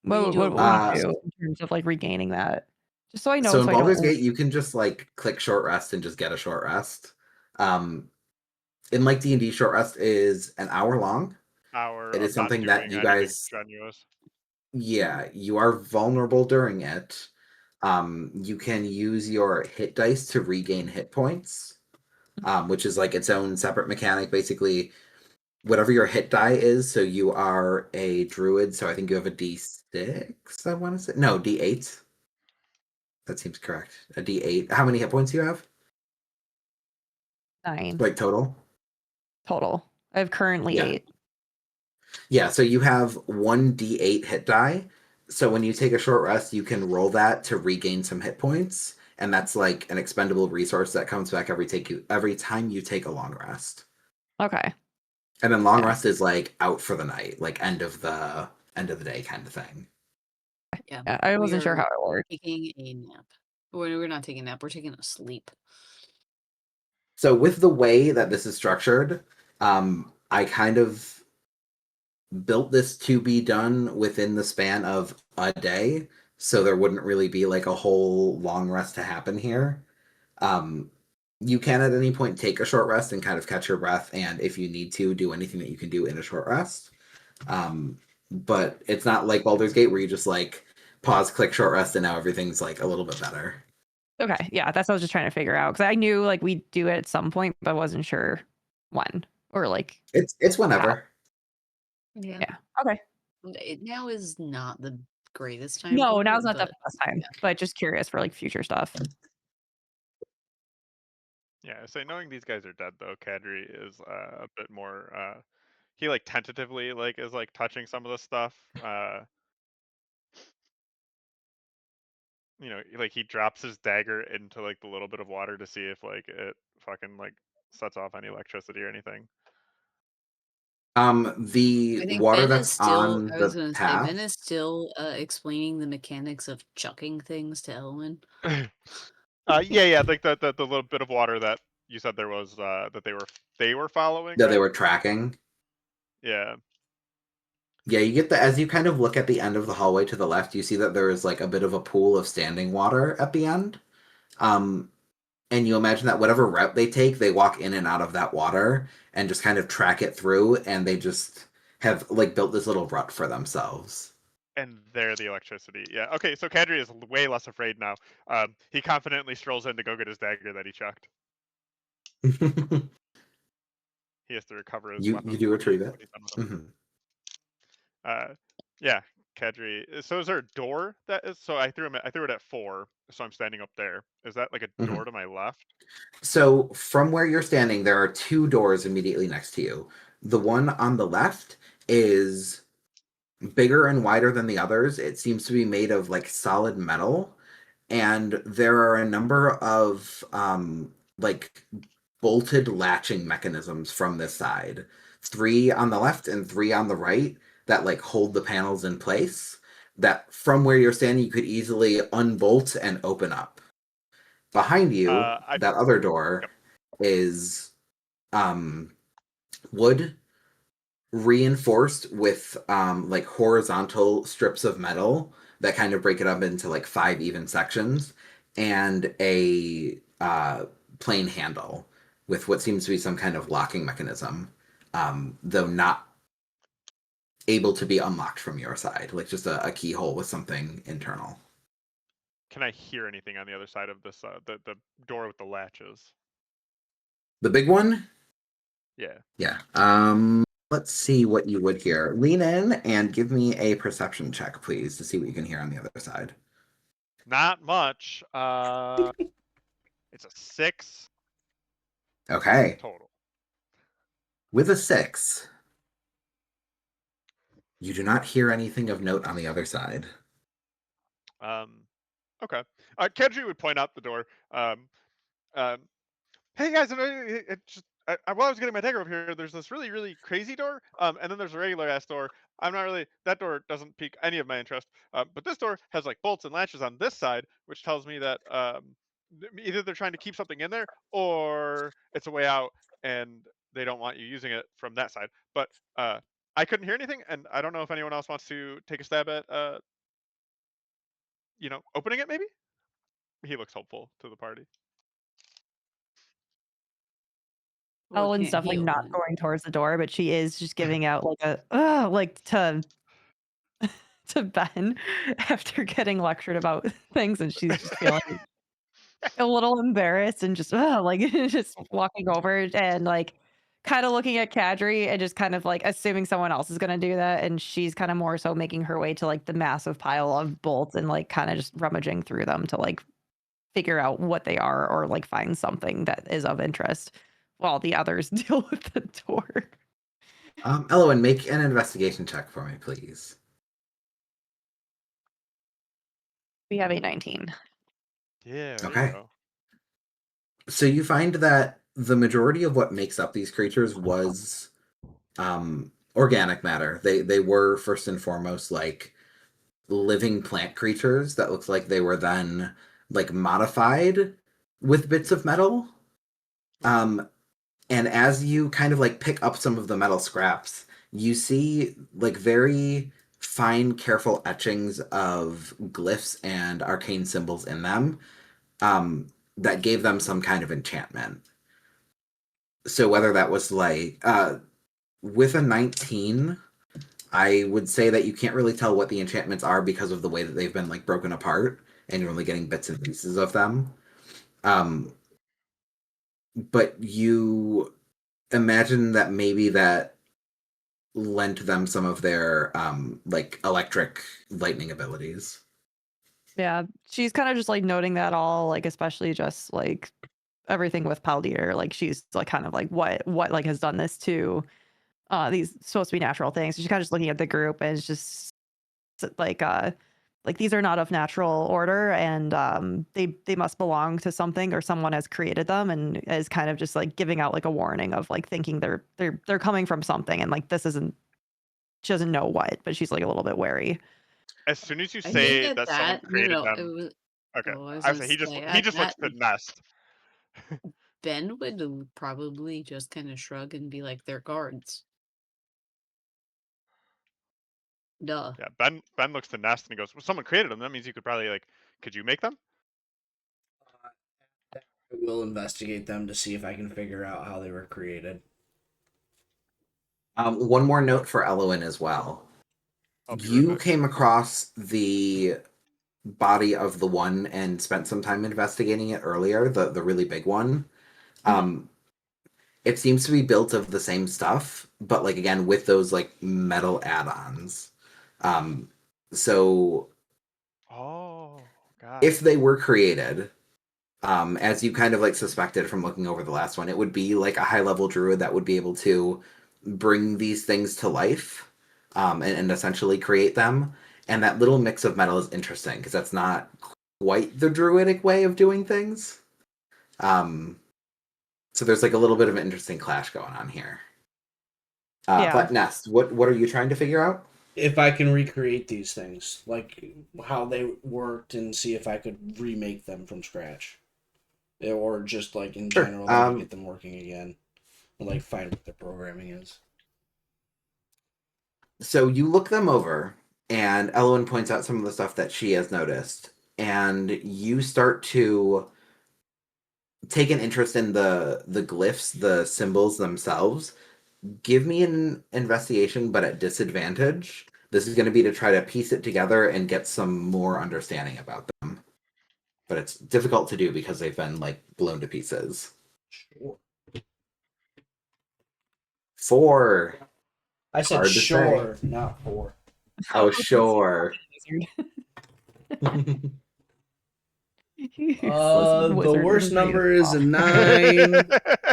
We can do a What we Uh, rest. do in terms of like regaining that. Just so I know so in so I don't Baldur's Gate, you can just like click short rest and just get a short rest. Um, in like D&D, short rest is an hour long. Hour It is of not something that doing you anything guys, strenuous. yeah, you are vulnerable during it. You can use your hit dice to regain hit points, which is like its own separate mechanic. Basically, whatever your hit die is, so you are a druid, so I think you have a D6, I want to say. No, D8. That seems correct. A D8. How many hit points do you have? 9 Like total? total. I have currently Yeah. 8. Yeah, so you have one D8 hit die. So when you take a short rest, you can roll that to regain some hit points, and that's like an expendable resource that comes back every time you take a long rest. Okay. And then long Yeah. rest is like out for the night, like end of the day kind of thing. Yeah. Yeah, I We wasn't sure are how it worked. taking a nap. We're not taking a nap, we're taking a sleep. So with the way that this is structured, I kind of built this to be done within the span of a day, so there wouldn't really be like a whole long rest to happen here. Um, you can at any point take a short rest and kind of catch your breath, and if you need to, do anything that you can do in a short rest. But it's not like Baldur's Gate where you just like pause, click short rest, and now everything's like a little bit better. Okay. Yeah, that's what I was just trying to figure out because I knew like we'd do it at some point, but I wasn't sure when or like It's how. whenever. Yeah. Yeah. Okay. Now is not the greatest time No, for now's it, not the but best time, yeah. but just curious for like future stuff. Yeah, so knowing these guys are dead though, Kadri is a bit more he like tentatively like is like touching some of the stuff. Like he drops his dagger into like the little bit of water to see if like it fucking like sets off any electricity or anything. The I think water Ben is that's still. on I was the gonna say Ben path. is still explaining the mechanics of chucking things to Elwyn. Yeah, like the little bit of water that you said there was that they were following, That they right? were tracking. Yeah. Yeah, you get the as you kind of look at the end of the hallway to the left, you see that there is like a bit of a pool of standing water at the end. And you imagine that whatever route they take, they walk in and out of that water and just kind of track it through, and they just have like built this little rut for themselves. And there the electricity. Yeah. Okay, so Kadri is way less afraid now. He confidently strolls in to go get his dagger that he chucked. He has to recover his you weapons do when retrieve it. he's done with them. Mm-hmm. Yeah, Kadri. So is there a door that is? So I threw it at 4, so I'm standing up there. Is that like a Mm-hmm. door to my left? So from where you're standing, there are 2 doors immediately next to you. The one on the left is bigger and wider than the others. It seems to be made of like solid metal, and there are a number of like bolted latching mechanisms from this side. 3 on the left and 3 on the right that like hold the panels in place. That from where you're standing, you could easily unbolt and open up. Behind you, that other door Yep. is wood reinforced with like horizontal strips of metal that kind of break it up into like 5 even sections, and a plain handle with what seems to be some kind of locking mechanism, though not able to be unlocked from your side, like just a keyhole with something internal. Can I hear anything on the other side of this? The door with the latches. The big one? Yeah. Yeah. Let's see what you would hear. Lean in and give me a perception check, please, to see what you can hear on the other side. Not much. It's a 6 Okay. total. With a 6, you do not hear anything of note on the other side. Okay. Kedri would point out the door. Hey guys, while I was getting my dagger over here, there's this really, really crazy door, and then there's a regular ass door. I'm not really, that door doesn't pique any of my interest, but this door has like bolts and latches on this side, which tells me that either they're trying to keep something in there or it's a way out and they don't want you using it from that side. But I couldn't hear anything, and I don't know if anyone else wants to take a stab at, opening it maybe? He looks hopeful to the party. What Ellen's can't he definitely not open? going towards the door, but she is just giving out like a like to Ben after getting lectured about things, and she's just feeling a little embarrassed and just like just walking over and like kind of looking at Kadri and just kind of like assuming someone else is gonna do that, and she's kind of more so making her way to like the massive pile of bolts and like kind of just rummaging through them to like figure out what they are or like find something that is of interest while the others deal with the door. Elowen, make an investigation check for me, please. We have a 19. Yeah, there you Okay. go. So you find that the majority of what makes up these creatures was organic matter. They were first and foremost like living plant creatures that looked like they were then like modified with bits of metal. And as you kind of like pick up some of the metal scraps, you see like very fine, careful etchings of glyphs and arcane symbols in them, that gave them some kind of enchantment. So whether that was like with a 19, I would say that you can't really tell what the enchantments are because of the way that they've been like broken apart and you're only getting bits and pieces of them. But you imagine that maybe that lent them some of their like electric lightning abilities. Yeah, she's kind of just like noting that all, like especially just like everything with Paldir. Like she's like kind of like what like has done this to these supposed to be natural things. So she's kind of just looking at the group and it's just like like these are not of natural order, and they must belong to something, or someone has created them and is kind of just like giving out like a warning of like thinking they're coming from something, and like this isn't, she doesn't know what, but she's like a little bit wary. As soon as you I think say at that someone that no created no it them, was okay. oh I was I would gonna say say he at just looks that at the nest. Ben would probably just kind of shrug and be like, "They're guards." Duh. Yeah, Ben looks at the nest and he goes, "Well, someone created them. That means you could probably like, could you make them?" I will investigate them to see if I can figure out how they were created. One more note for Elowen as well. I'll be right You back. came across the body of the one and spent some time investigating it earlier, the really big one. It seems to be built of the same stuff, but like again with those like metal add-ons. So Oh, God. if they were created, as you kind of like suspected from looking over the last one, it would be like a high-level druid that would be able to bring these things to life, and essentially create them. And that little mix of metal is interesting because that's not quite the druidic way of doing things. So there's like a little bit of an interesting clash going on here. Yeah. But Nest, what are you trying to figure out? If I can recreate these things, like how they worked, and see if I could remake them from scratch, or just like in Sure. general, let me get them working again, and like find what their programming is. So you look them over, and Elowen points out some of the stuff that she has noticed, and you start to take an interest in the glyphs, the symbols themselves. Give me an investigation, but at disadvantage. This is going to be to try to piece it together and get some more understanding about them. But it's difficult to do because they've been like blown to pieces. Sure. 4. I said Hard to sure, not 4. Oh, sure. The worst number is a 9.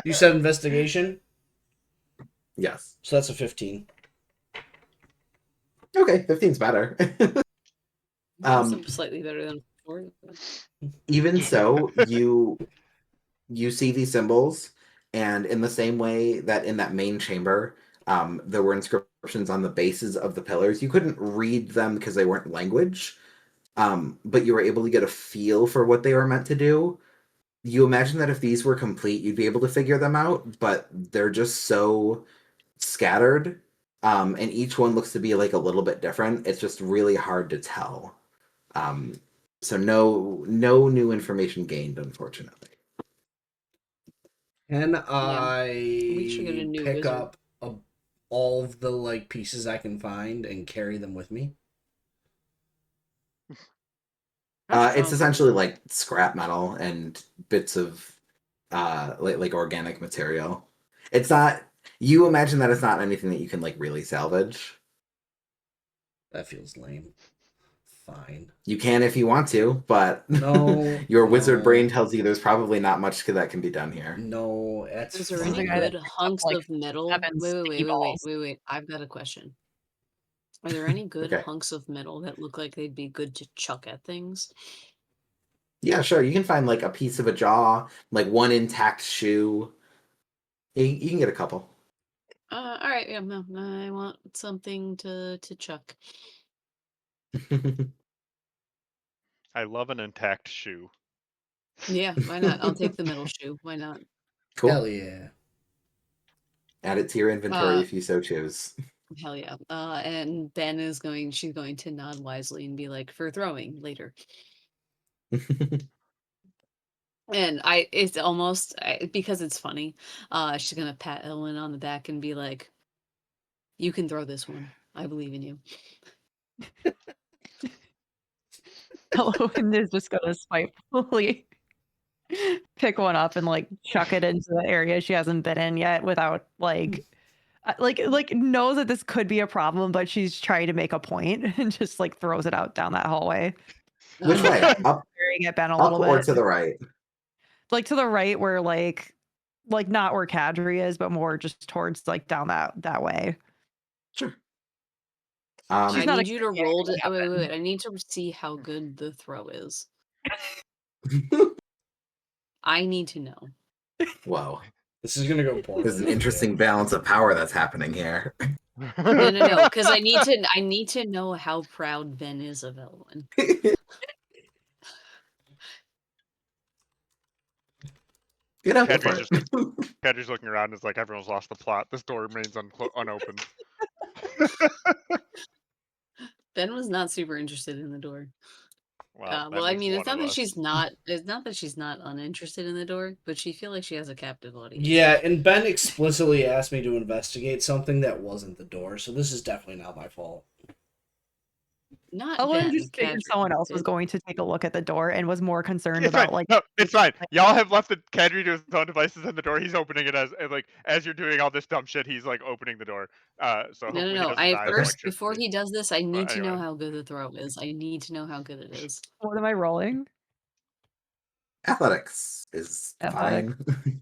You said investigation? Yes. So that's a 15. Okay, 15's better. Slightly better than 4. Even so, you see these symbols, and in the same way that in that main chamber, there were inscriptions on the bases of the pillars. You couldn't read them because they weren't language, but you were able to get a feel for what they were meant to do. You imagine that if these were complete, you'd be able to figure them out, but they're just so scattered, and each one looks to be like a little bit different. It's just really hard to tell. So no new information gained, unfortunately. Can We should get a I new pick wizard. up all of the like pieces I can find and carry them with me? It's essentially like scrap metal and bits of like organic material. It's not. You imagine that it's not anything that you can like really salvage. That feels lame. Fine. You can if you want to, but No. your wizard no. brain tells you there's probably not much that can be done here. No, that's Is there Sounds any like I good picked up, hunks like, of metal? 7 sticky balls. Wait. I've got a question. Are there any good Okay. hunks of metal that look like they'd be good to chuck at things? Yeah, sure. You can find like a piece of a jaw, like one intact shoe. You can get a couple. All right. Yeah, no, I want something to chuck. I love an intact shoe. Yeah, why not? I'll take the metal shoe. Why not? Cool. Hell yeah. Add it to your inventory if you so choose. Hell yeah. And Ben is she's going to nod wisely and be like, for throwing later. And it's almost, because it's funny, she's going to pat Ellen on the back and be like, you can throw this one. I believe in you. Elowen is just gonna spitefully pick one up and like chuck it into the area she hasn't been in yet without like knows that this could be a problem, but she's trying to make a point and just like throws it out down that hallway. Which way? Up, Staring at Ben a up little or bit. to the right? Like to the right where like not where Kadri is, but more just towards like down that way. Sure. I She's not need you to expecting roll anything to. to Oh, wait, wait, happen. wait. I need to see how good the throw is. I need to know. Whoa. This is gonna go poorly. There's an for you. interesting balance of power that's happening here. No, because I need to know how proud Ben is of Elwyn. You know, go for Kedry's it. Kedry's looking around and is like, everyone's lost the plot. This door remains unopened. Ben was not super interested in the door. Well, Well, I Ben is mean, one of us. it's not that she's not uninterested in the door, but she feel like she has a captive audience. Yeah, and Ben explicitly asked me to investigate something that wasn't the door, so this is definitely not my fault. Not Ellen Ben. just figured someone else was going to take a look at the door and was more concerned It's fine. about like. No, it's fine. Y'all have left the Kedry to his own devices in the door. He's opening it as you're doing all this dumb shit. He's like opening the door. So hopefully he No. doesn't I die of first before electricity. he does this, I need to know anyway. how good the throw is. I need to know how good it is. What am I rolling? Athletics is Athletics. fine.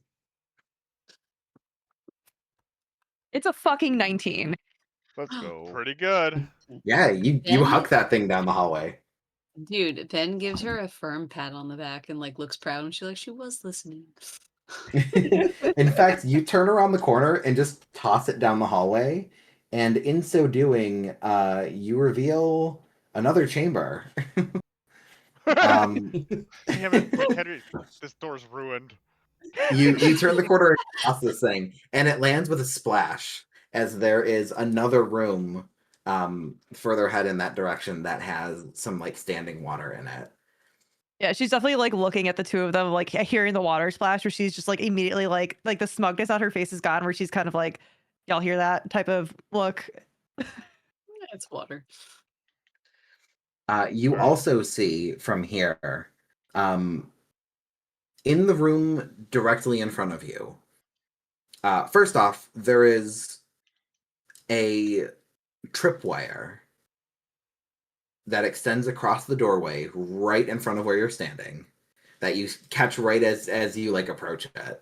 It's a fucking 19. Let's go. Pretty good. Yeah, you Ben? huck that thing down the hallway. Dude, Ben gives her a firm pat on the back and like looks proud and she was listening. In fact, you turn around the corner and just toss it down the hallway, and in so doing, you reveal another chamber. Damn it, Kedry, this door's ruined. You turn the corner and toss this thing, and it lands with a splash as there is another room further ahead in that direction that has some like standing water in it. Yeah, she's definitely like looking at the two of them, like hearing the water splash, where she's just like immediately like the smugness on her face is gone, where she's kind of like, y'all hear that type of look. It's water. You also see from here, in the room directly in front of you. First off, there is a tripwire that extends across the doorway right in front of where you're standing that you catch right as you like approach it.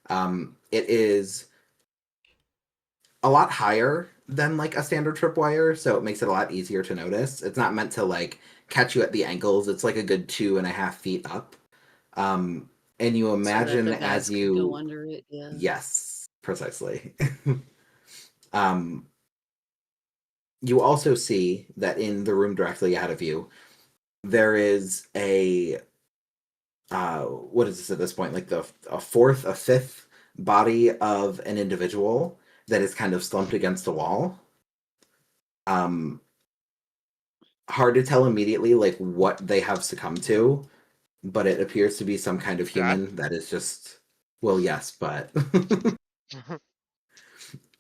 It is a lot higher than like a standard tripwire, so it makes it a lot easier to notice. It's not meant to like catch you at the ankles. It's like a good 2.5 feet up. And you imagine so that the as bats could you go under it, yeah. Yes, precisely. You also see that in the room directly ahead of you, there is a what is this at this point? Like a fifth body of an individual that is kind of slumped against a wall. Hard to tell immediately like what they have succumbed to, but it appears to be some kind of human that is just yes, but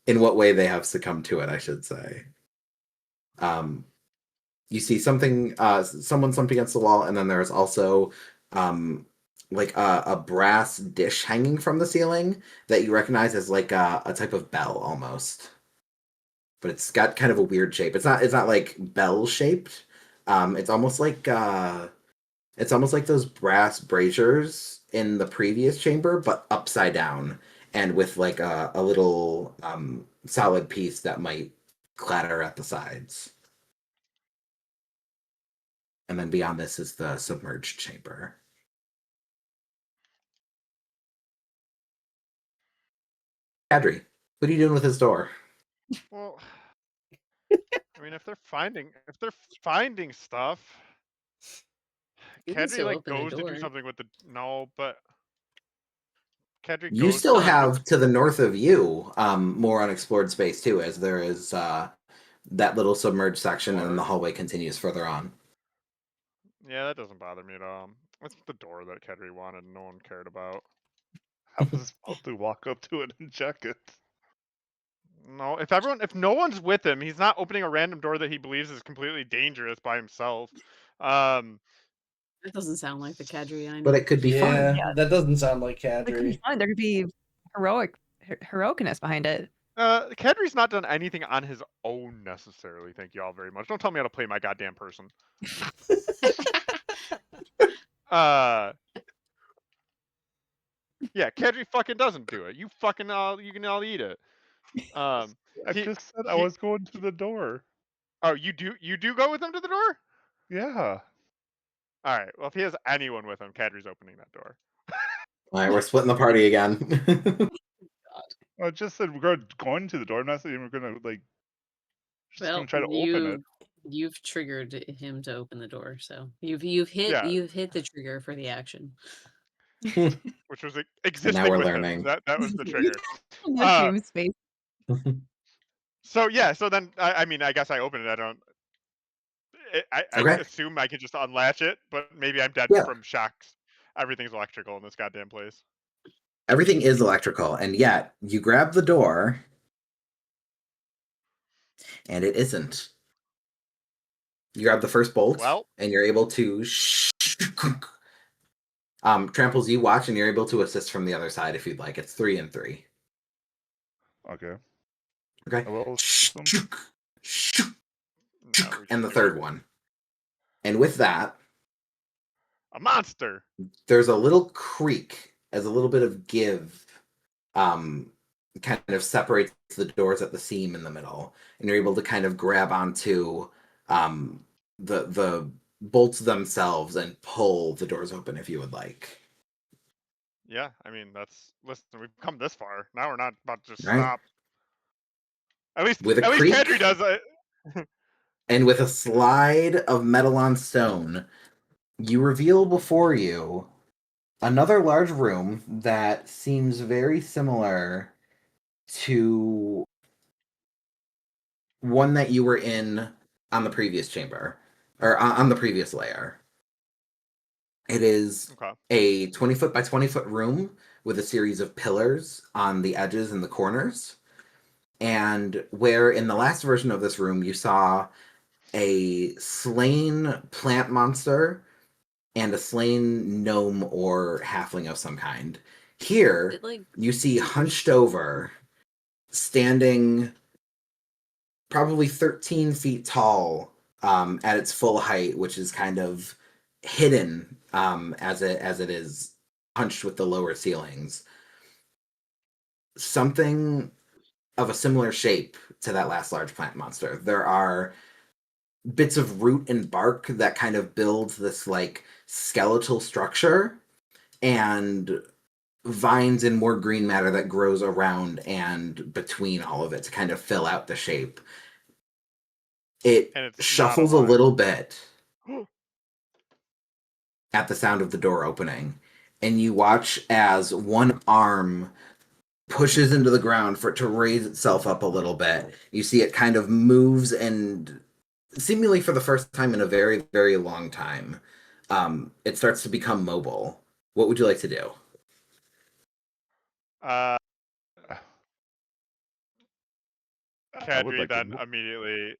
in what way they have succumbed to it, I should say. You see something, someone slumped against the wall, and then there's also like a brass dish hanging from the ceiling that you recognize as like a type of bell almost, but it's got kind of a weird shape. It's not like bell shaped. It's almost like those brass braziers in the previous chamber, but upside down and with like a little solid piece that might clatter at the sides. And then beyond this is the submerged chamber. Adri, what are you doing with this door? Well, I mean, if they're finding stuff, You can Kedry still like open the goes to do door. something with the but Kedry You goes still to have to the north of you more unexplored space too, as there is that little submerged section, and then the hallway continues further on. Yeah, that doesn't bother me at all. It's the door that Kedry wanted and no one cared about. I was supposed to walk up to it and check it. No, if no one's with him, he's not opening a random door that he believes is completely dangerous by himself. That doesn't sound like the Kadri I know. But it could be fun. Yeah. That doesn't sound like It could be Kadri. fun. There could be heroicness behind it. Kedry's not done anything on his own necessarily. Thank you all very much. Don't tell me how to play my goddamn person. Yeah, Kedry fucking doesn't do it. You can all eat it. I just said I was going to the door. Oh, you do go with him to the door? Yeah. All right. Well, if he has anyone with him, Kadri's opening that door. All right, we're splitting the party again. I just said we're going to the door. I'm not saying we're gonna like just Well, gonna try to open it. you've triggered him to open the door, so you've Yeah. hit the trigger for the action. Which was And now existing we're with learning. him. That was the trigger. In the Uh, game space. So yeah. So then I mean I guess I open it. I don't. I Okay. assume I could just unlatch it, but maybe I'm dead Yeah. from shocks. Everything's electrical in this goddamn place. Everything is electrical, and yet you grab the door, and it isn't. You grab the first bolt, Well, and you're able to tramples. You watch, and you're able to assist from the other side if you'd like. It's 3 and 3. Okay. Okay. I will assist them. no, we And just the do third it. one. And with that, A monster. there's a little creak as a little bit of give kind of separates the doors at the seam in the middle, and you're able to kind of grab onto the bolts themselves and pull the doors open if you would like. Yeah, I mean listen, we've come this far. Now we're not about to just Right. stop. At least With a creak, Kadri does it. and with a slide of metal on stone, you reveal before you another large room that seems very similar to one that you were in on the previous chamber, or on the previous layer. It is Okay. a 20 foot by 20 foot room with a series of pillars on the edges and the corners. And where in the last version of this room you saw a slain plant monster and a slain gnome or halfling of some kind. Here, you see hunched over, standing probably 13 feet tall at its full height, which is kind of hidden as it is hunched with the lower ceilings. Something of a similar shape to that last large plant monster. There are bits of root and bark that kind of build this like skeletal structure, and vines and more green matter that grows around and between all of it to kind of fill out the shape. It And it's not shuffles a alive. little bit at the sound of the door opening, and you watch as one arm pushes into the ground for it to raise itself up a little bit. You see it kind of moves, and seemingly for the first time in a very, very long time, it starts to become mobile. What would you like to do? I would Kadri like to then immediately.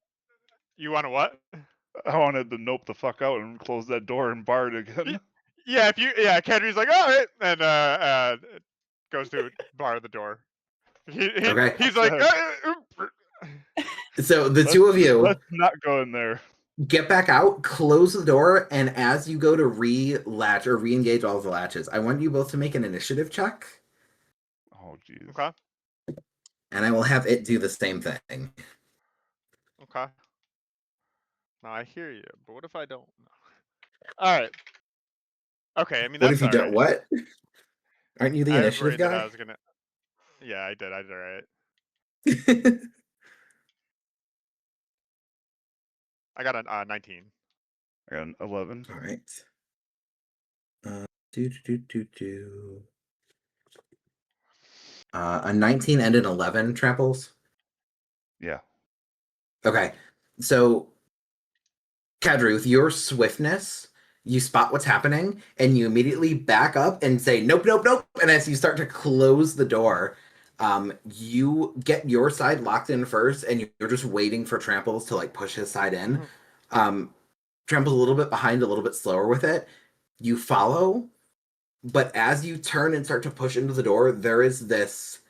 You want to what? I wanted to nope the fuck out and close that door and bar it again. Yeah, Kadri's like, all right, and goes to bar the door. Okay. He's like, So the two of you Let's not go in there. get back out, close the door, and as you go to re-latch or re-engage all of the latches, I want you both to make an initiative check, Oh jeez. okay, and I will have it do the same thing. okay. No, I hear you, but what if I don't? All right. Okay, I mean What that's if you all don't? right. What? Aren't you the I was initiative worried that I guy? was gonna. Yeah, I did. I did all right. I got a 19. I got an 11. All right. Do. A 19 and an 11 tramples. Yeah. Okay, so Kadri, with your swiftness, you spot what's happening, and you immediately back up and say, nope, nope, nope. And as you start to close the door, you get your side locked in first, and you're just waiting for Tramples to like push his side in. Tramples a little bit behind, a little bit slower with it. You follow, but as you turn and start to push into the door, there is this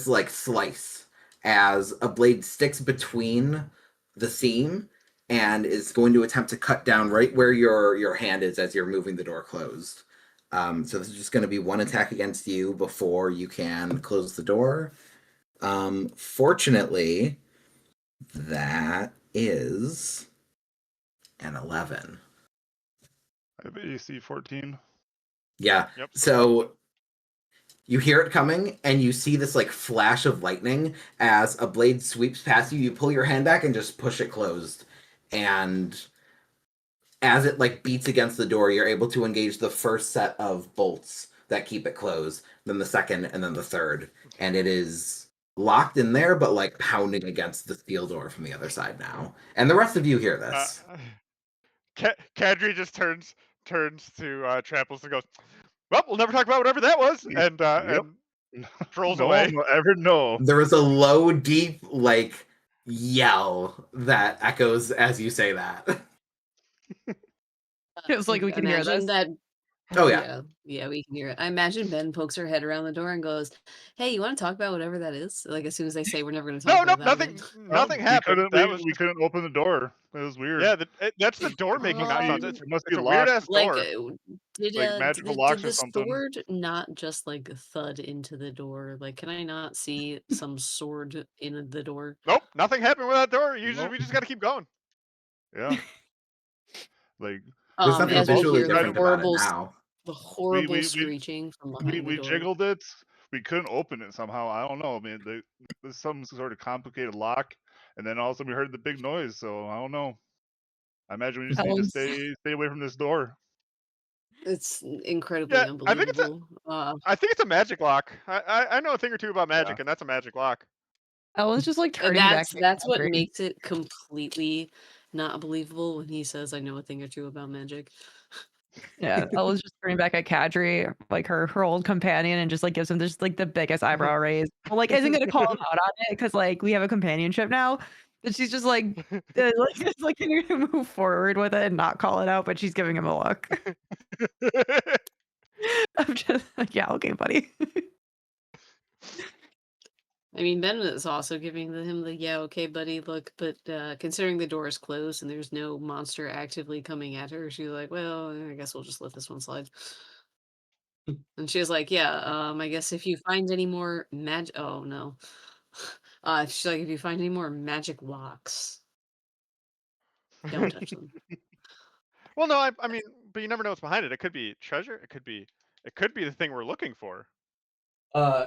like slice as a blade sticks between the seam and is going to attempt to cut down right where your hand is as you're moving the door closed. So this is just going to be one attack against you before you can close the door. Fortunately, That is an 11. I have AC 14. Yeah. Yep. So you hear it coming, and you see this like flash of lightning as a blade sweeps past you. You pull your hand back and just push it closed. And as it like beats against the door, you're able to engage the first set of bolts that keep it closed, then the second, and then the third. And it is locked in there, but like pounding against the steel door from the other side now. And the rest of you hear this. Kadri just turns to Tramples and goes, "Well, we'll never talk about whatever that was," and Yep. strolls No away. one will ever know. There is a low, deep, like, yell that echoes as you say that. Feels like we can hear Imagine this. that. Oh, yeah. Yeah, we can hear it. I imagine Ben pokes her head around the door and goes, "Hey, you want to talk about whatever that is?" Like as soon as they say we're never going to talk No, about that again. nothing happened. That was We couldn't open the door. It was weird. yeah. That's the door making Must sounds. be, It's, it must be it's a weird locked. ass Like, door. Magical did locks or the something. sword not just like thud into the door? Like, can I not see some sword in the door? Nope, nothing happened with that door. Nope. We just got to keep going. Yeah. Like There's nothing As we visually hear the different about it now. we screeching from behind the we door. jiggled it. We couldn't open it somehow. I don't know. I mean, there's some sort of complicated lock, and then all of a sudden we heard the big noise. So I don't know. I imagine we just need to Ellen's stay away from this door. It's incredibly Yeah, I think unbelievable. it's a magic lock. I know a thing or two about magic, Yeah. and that's a magic lock. Ellen's just like And turning back. that's what Kadri. makes it completely not believable when he says, "I know a thing or two about magic." Yeah, Ellen's just turning back at Kadri, like her old companion, and just like gives him just like the biggest eyebrow raise. Well, like isn't gonna call him out on it because like we have a companionship now. But she's just like just like gonna move forward with it and not call it out, but she's giving him a look. I'm just like, yeah, okay, buddy. I mean, Ben is also giving him the "yeah, okay, buddy" look, but considering the door is closed and there's no monster actively coming at her, she's like, "Well, I guess we'll just let this one slide." And she was like, "Yeah, I guess if you find any more magic, oh no," she's like, "If you find any more magic locks, don't touch them." Well, no, I mean, but you never know what's behind it. It could be treasure. It could be the thing we're looking for. Uh,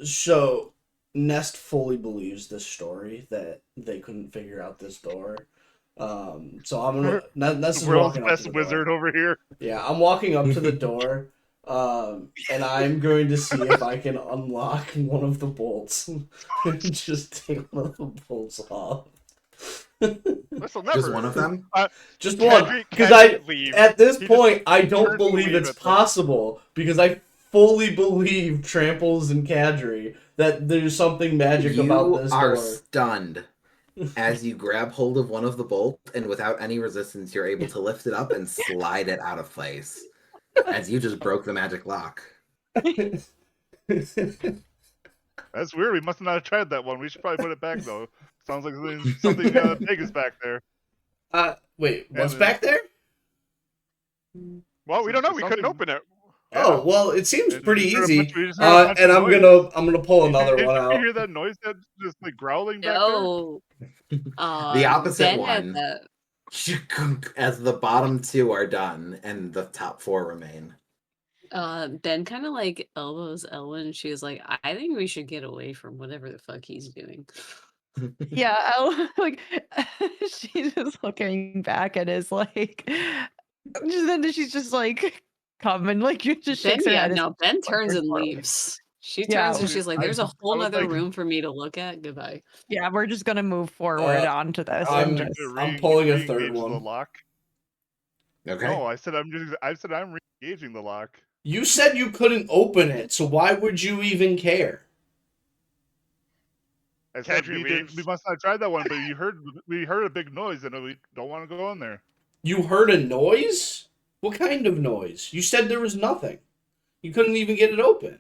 so Nest fully believes this story that they couldn't figure out this door. So I'm gonna Nest is World's walking up to best the wizard door. over here. Yeah, I'm walking up to the door, and I'm going to see if I can unlock one of the bolts and just take one of the bolts off. This'll never. Just one of them? Just one, Kadri because leaves. at this He just point I don't turns to believe leave it's it, but- possible because I fully believe Tramples and Kadri that there's something magic about You this are door. stunned as you grab hold of one of the bolts, and without any resistance, you're able to lift it up and slide it out of place. As you just broke the magic lock. That's weird. We must not have tried that one. We should probably put it back though. Sounds like something big is back there. Wait, what's Yeah, back there? Well, we don't know. We couldn't Something- open it. Oh, well, it seems And pretty we heard a easy. bunch- we just heard a bunch And of noise. I'm gonna pull another Did one you out. hear that noise that just like growling back there? No, The opposite Ben had one. that. As the bottom two are done, and the top four remain. Ben kind of like elbows Ellen. She was like, "I think we should get away from whatever the fuck he's doing." Yeah, like she's just looking back and is like, then she's just like, come and like you just Ben, shakes her yeah, head. no, Ben turns and forward. leaves. She Yeah, turns and she's like, "There's a I whole would other like- room for me to look at. Goodbye." Yeah, we're just gonna move forward onto this. I and would like just- to I'm pulling a third re-engage the one. lock. Okay. No, I said I'm re-engaging the lock. You said you couldn't open it, so why would you even care? I said Kadri we leaves. must not have tried that one, but we heard a big noise and we don't want to go in there. You heard a noise? What kind of noise? You said there was nothing. You couldn't even get it open.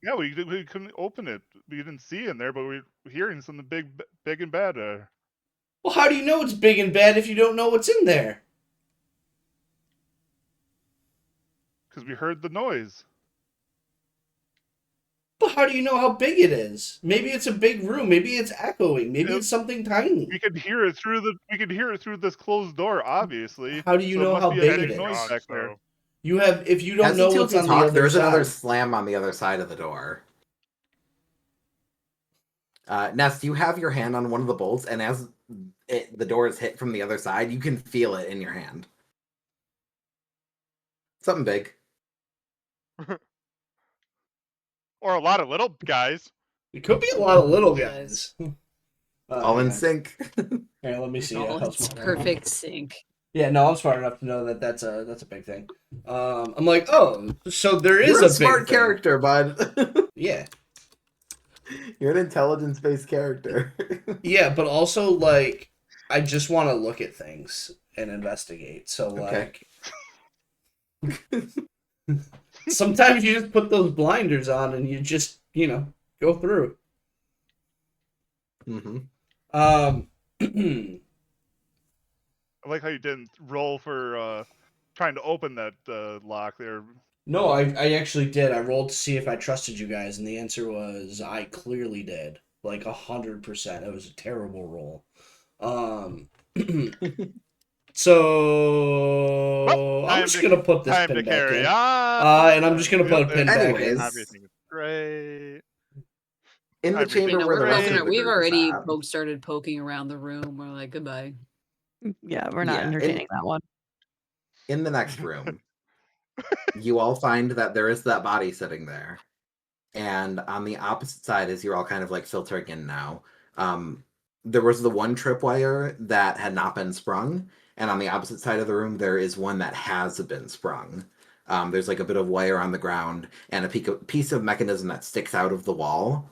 Yeah, we couldn't open it. We didn't see in there, but we were hearing something big and bad. Well, how do you know it's big and bad if you don't know what's in there? Because we heard the noise. But how do you know how big it is? Maybe it's a big room. Maybe it's echoing. Maybe it's something tiny. We could hear it through this closed door, obviously. How do you So it know must how be a big big it noise is? back there. You have, if you don't As know you two what's on the talk, other there's another side. slam on the other side of the door. Nest, you have your hand on one of the bolts, and as the door is hit from the other side, you can feel it in your hand. Something big. Or a lot of little guys. It could be a lot of little guys. All in hang on. sync. Here, let me see. All how in small- perfect sync. Yeah, no, I'm smart enough to know that that's a big thing. I'm like, oh, so there is You're a a smart big thing. character, bud. Yeah, You're an intelligence-based character. yeah, but also like, I just want to look at things and investigate. So Okay. like, sometimes you just put those blinders on and you just go through. Mm-hmm. I like how you didn't roll for trying to open that lock there. No, I actually did. I rolled to see if I trusted you guys, and the answer was I clearly did. Like 100%. It was a terrible roll. So Well, I'm just gonna put this time pin to back carry in. on. And I'm just gonna put a pin back in. Anyways. Everything is great. In the Everything chamber You know, where the we're rest poking. of the We've group is already at. started poking around the room. We're like, goodbye. Yeah, we're not Yeah, entertaining that one. In the next room, you all find that there is that body sitting there. And on the opposite side, as you're all kind of like filtering in now, there was the one tripwire that had not been sprung. And on the opposite side of the room, there is one that has been sprung. There's like a bit of wire on the ground and a piece of mechanism that sticks out of the wall.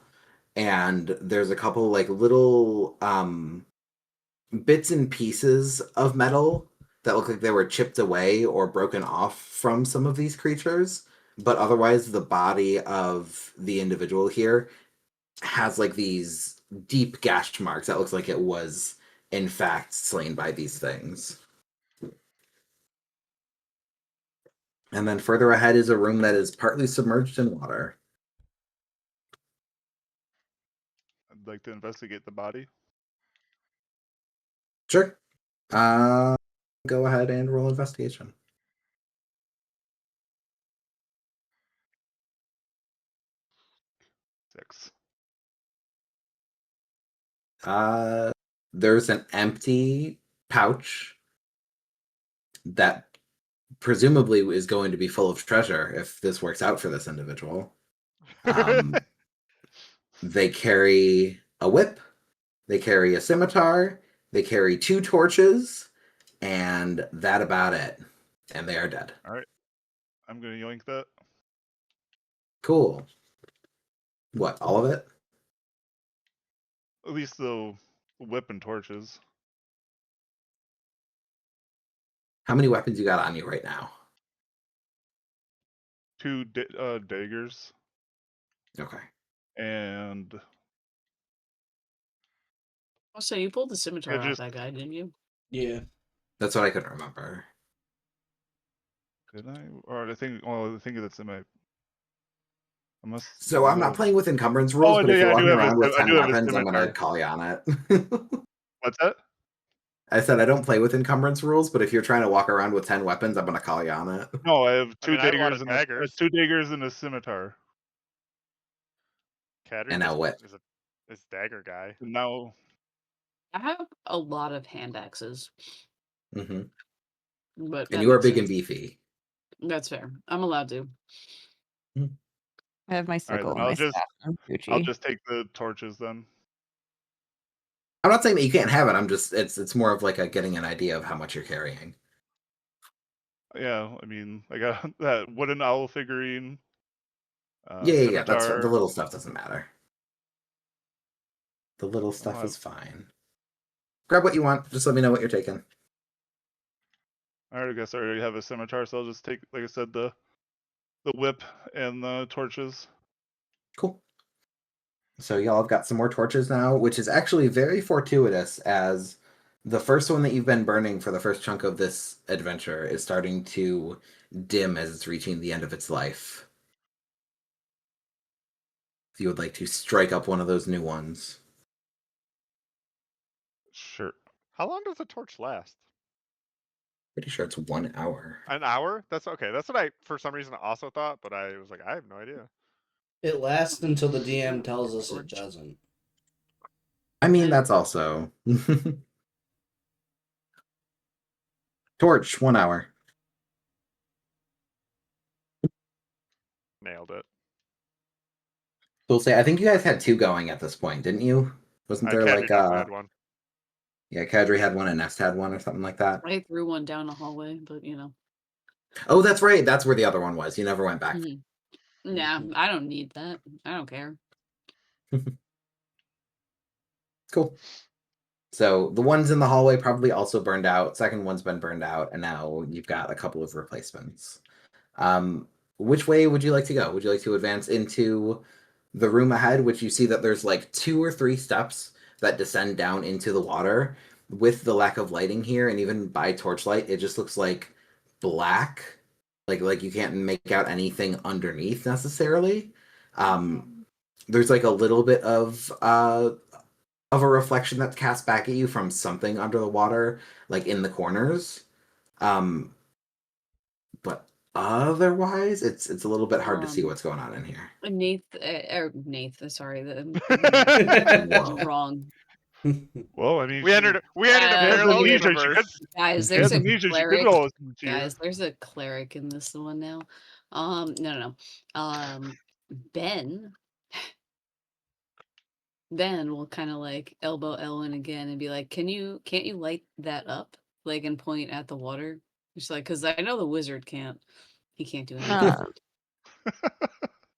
And there's a couple like little bits and pieces of metal that look like they were chipped away or broken off from some of these creatures. But otherwise, the body of the individual here has like these deep gash marks that looks like it was, in fact, slain by these things. And then further ahead is a room that is partly submerged in water. I'd like to investigate the body. Sure. Go ahead and roll investigation. Six. There's an empty pouch that presumably is going to be full of treasure if this works out for this individual. They carry a whip, they carry a scimitar, they carry 2 torches, and that about it. And they are dead. All right. I'm going to yoink that. Cool. What, all of it? At least the whip and torches. How many weapons you got on you right now? 2 daggers. Okay. And Also, you pulled the scimitar off just that guy, didn't you? Yeah. That's what I couldn't remember. did I? Or I think. Well, I think that's in my. Unless. So I'm not playing with encumbrance rules, Oh, but if yeah, you're I do walking have around with I 10 do have a weapons, I'm going to scimitar. call you on it. What's that? I said I don't play with encumbrance rules, but if you're trying to walk around with 10 weapons, I'm going to call you on it. No, I have 2 I have a lot daggers of and daggers. 2 daggers and a scimitar. Cadry And now what? is dagger guy. And now. I have a lot of hand axes, Mm-hmm. but And that you are makes big and sense. beefy. That's fair. I'm allowed to. I have my All right, sickle then and my staff. and I'll Gucci. just take the torches then. I'm not saying that you can't have it. I'm just it's more of like a getting an idea of how much you're carrying. Yeah, I mean, I got that wooden owl figurine. Yeah. That's Scimitar. the little stuff doesn't matter. The little stuff I'll is fine. Grab what you want. Just let me know what you're taking. I guess I already have a scimitar, so I'll just take, like I said, the whip and the torches. Cool. So y'all have got some more torches now, which is actually very fortuitous, as the first one that you've been burning for the first chunk of this adventure is starting to dim as it's reaching the end of its life. if you would like to strike up one of those new ones. Sure. How long does a torch last? Pretty sure it's 1 hour. An hour? That's okay. That's what I, for some reason, also thought, but I was like, I have no idea. It lasts until the DM tells us it Torch. doesn't. I mean, that's also torch 1 hour. Nailed it. We'll say I think you guys had 2 going at this point, didn't you? Wasn't there Kadri like definitely had one. yeah, Kadri had one and Nest had one or something like that. I threw one down the hallway, but you know. Oh, that's right. That's where the other one was. You never went back. Yeah, I don't need that. I don't care. Cool. So the ones in the hallway probably also burned out. Second one's been burned out, and now you've got a couple of replacements. Which way would you like to go? Would you like to advance into the room ahead, which you see that there's like 2 or 3 steps that descend down into the water? With the lack of lighting here, and even by torchlight, it just looks like black. Like you can't make out anything underneath necessarily. There's like a little bit of a reflection that's cast back at you from something under the water, like in the corners. But otherwise, it's a little bit hard to see what's going on in here. Nath, sorry, Whoa. wrong. Well, I mean, We entered a parallel amnesia, universe. Guys, she there's has a amnesia. She cleric. could roll a Guys, there's a cleric in this one now. No. Ben will kind of like elbow Elwyn again and be like, can't you light that up? Like, and point at the water. She's like, because I know the wizard can't. He can't do anything.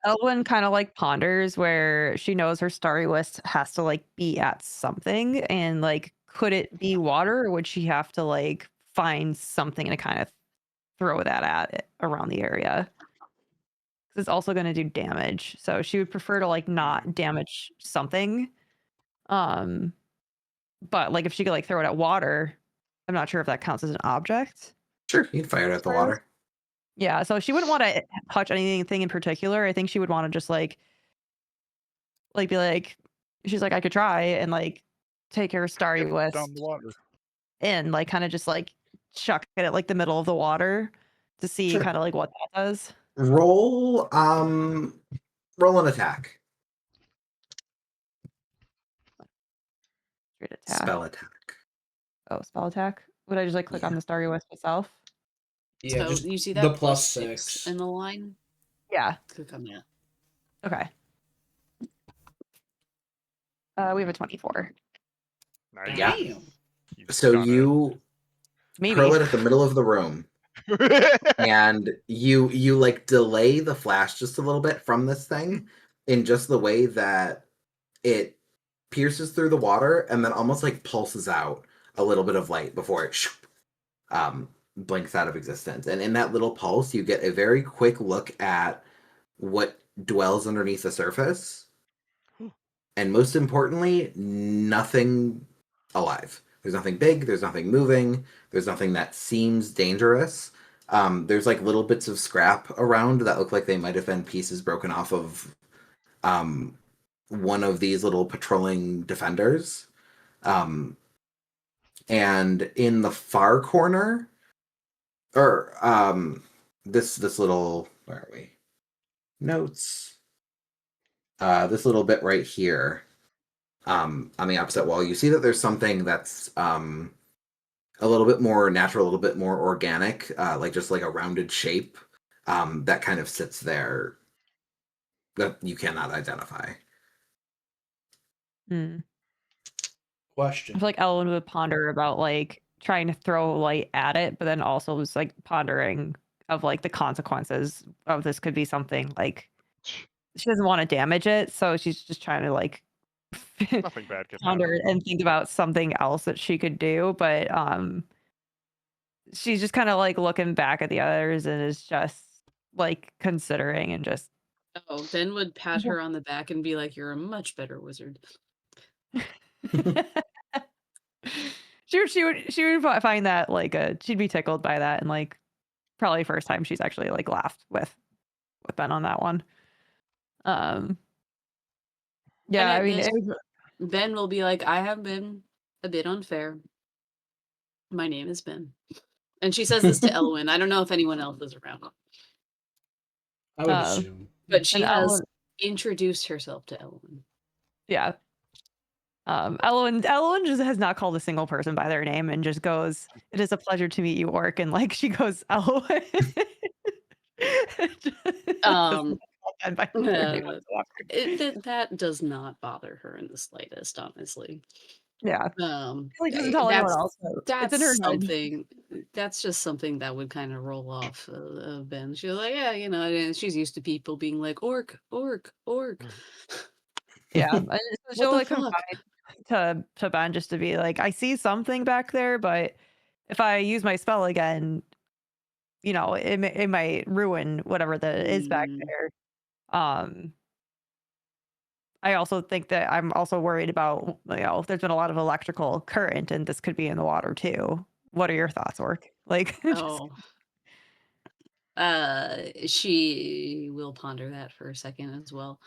Elwyn kind of like ponders where she knows her starry list has to like be at something, and like, could it be water, or would she have to like find something to kind of throw that at it around the area? 'Cause it's also going to do damage, so she would prefer to like not damage something. But like if she could like throw it at water, I'm not sure if that counts as an object. Sure, you can fire it at the water. Yeah, so she wouldn't want to touch anything in particular. I think she would want to just like be like, she's like, I could try, and like take her starry list down the water. and like kind of just like chuck it at like the middle of the water to see Sure. kind of like what that does. Roll an attack. Straight attack. Spell attack. Oh, spell attack. Would I just like click on the starry list myself? Yeah, So just you see that the plus +6 6 in the line? Yeah. Click on that. Okay. We have a 24. Nice. Yeah. Damn. So you Maybe. hurl it at the middle of the room, and you like delay the flash just a little bit from this thing in just the way that it pierces through the water and then almost like pulses out a little bit of light before it blinks out of existence. And in that little pulse, you get a very quick look at what dwells underneath the surface. And most importantly, nothing alive. There's nothing big, there's nothing moving, there's nothing that seems dangerous. There's like little bits of scrap around that look like they might have been pieces broken off of one of these little patrolling defenders. And in the far corner, or this little, where are we? Notes. This little bit right here, on the opposite wall, you see that there's something that's a little bit more natural, a little bit more organic, like just like a rounded shape that kind of sits there that you cannot identify. I Question. feel like Ellen would ponder about like trying to throw light at it, but then also was like pondering of like the consequences of this could be something like she doesn't want to damage it, so she's just trying to like Nothing bad can ponder happen. and think about something else that she could do, but she's just kind of like looking back at the others and is just like considering and just Oh, Ben would pat her on the back and be like, "You're a much better wizard." she would find that like she'd be tickled by that, and like probably first time she's actually like laughed with Ben on that one. Yeah, I at mean, this, it was, Ben will be like, I have been a bit unfair. My name is Ben. And she says this to Elwyn. I don't know if anyone else is around, I would uh, assume. but she and has Ellen, introduced herself to Elwyn. yeah. Ellen just has not called a single person by their name and just goes, "It is a pleasure to meet you, Orc." And like she goes, "Ellen." Just Um, not called Ben by their name whatsoever. that does not bother her in the slightest, honestly. Yeah. Like doesn't tell anyone That's else. So it's in her head. something. That's just something that would kind of roll off of Ben. She's like, yeah, and she's used to people being like, orc, orc, orc. Yeah. And so What she'll the like fuck? confide to Ben just to be like, I see something back there, but if I use my spell again, it might ruin whatever that is back Mm, there. Um, I also think that I'm also worried about, there's been a lot of electrical current and this could be in the water too. What are your thoughts, Orc? Like, just, oh, she will ponder that for a second as well.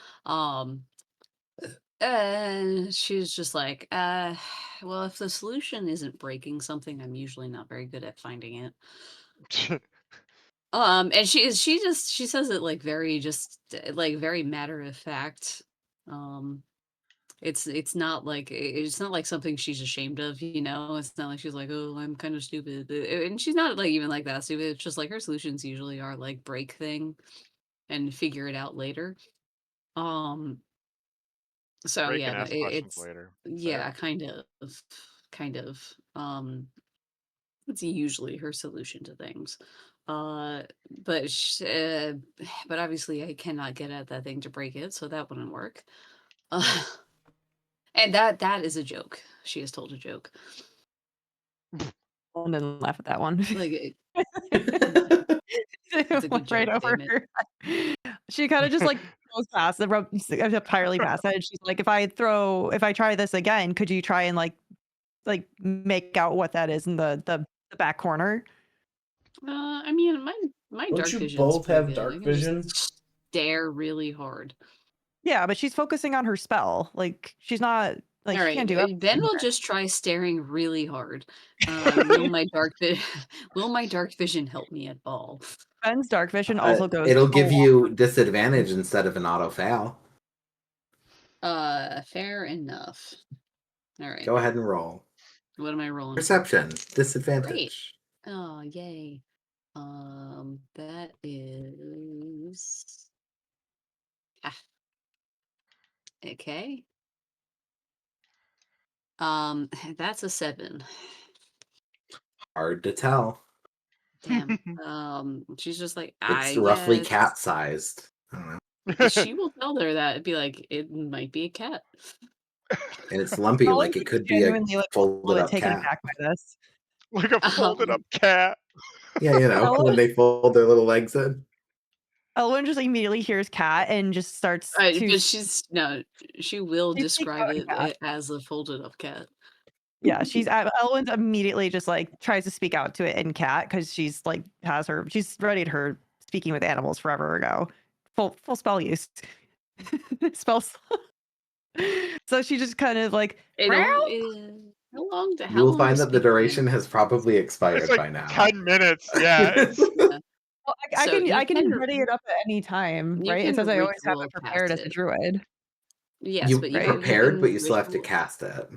And she's just like, well, if the solution isn't breaking something, I'm usually not very good at finding it. And she says it like very just like very matter of fact. Um, it's not like something she's ashamed of, It's not like she's like, oh, I'm kind of stupid, and she's not like even like that stupid. It's just like her solutions usually are like break thing and figure it out later. Um, so Break yeah, and no, ask questions it's later. yeah, kind of. It's usually her solution to things. Uh, but but obviously I cannot get at that thing to break it, so that wouldn't work. Uh, and that is a joke. She has told a joke. I didn't laugh at that one. Like It it's a good went right joke, over damn it. her. She kind of just like goes past the entirely past it. She's like, if I try this again, could you try and make out what that is in the back corner? I mean, my Don't dark you vision's both pretty have good. I dark can just vision? stare really hard. Yeah, but she's focusing on her spell. Like she's not like All she right, can't do Ben everything will here. just try staring really hard. Will my will my dark vision help me at all? Ben's dark vision also goes It'll full give you disadvantage instead of an auto fail. Fair enough. All right. Go ahead and roll. What am I rolling for? Perception, Great. disadvantage. Oh, yay. That is okay. That's a 7. Hard to tell. Damn. She's just like, It's I roughly guess. cat-sized. I don't know. She will tell her that. It'd be like, it might be a cat. And it's lumpy, Ellen like it is could be a genuinely like a little folded bit up taken cat. aback by this. Like a folded up Um, cat. Yeah, when Ellen, they fold their little legs in. Ellen just immediately hears cat and just starts to but she will she speaks describe out in it cat. as a folded up cat. Yeah, Ellen's immediately just like tries to speak out to it in cat because she's like she's readied her speaking with animals forever ago. Full spell use. Spells. So she just kind of like It'll, "Meow?" You will how long find does that the speaking duration has animals probably It's expired like by now. 10 minutes. Yeah. It's Yeah. Well, So you I can can ready it up at any time, you right? It can says I always have ritual it prepared cast as a it. druid, Yes, You but right? you prepared, but can you still have to ritual. cast it.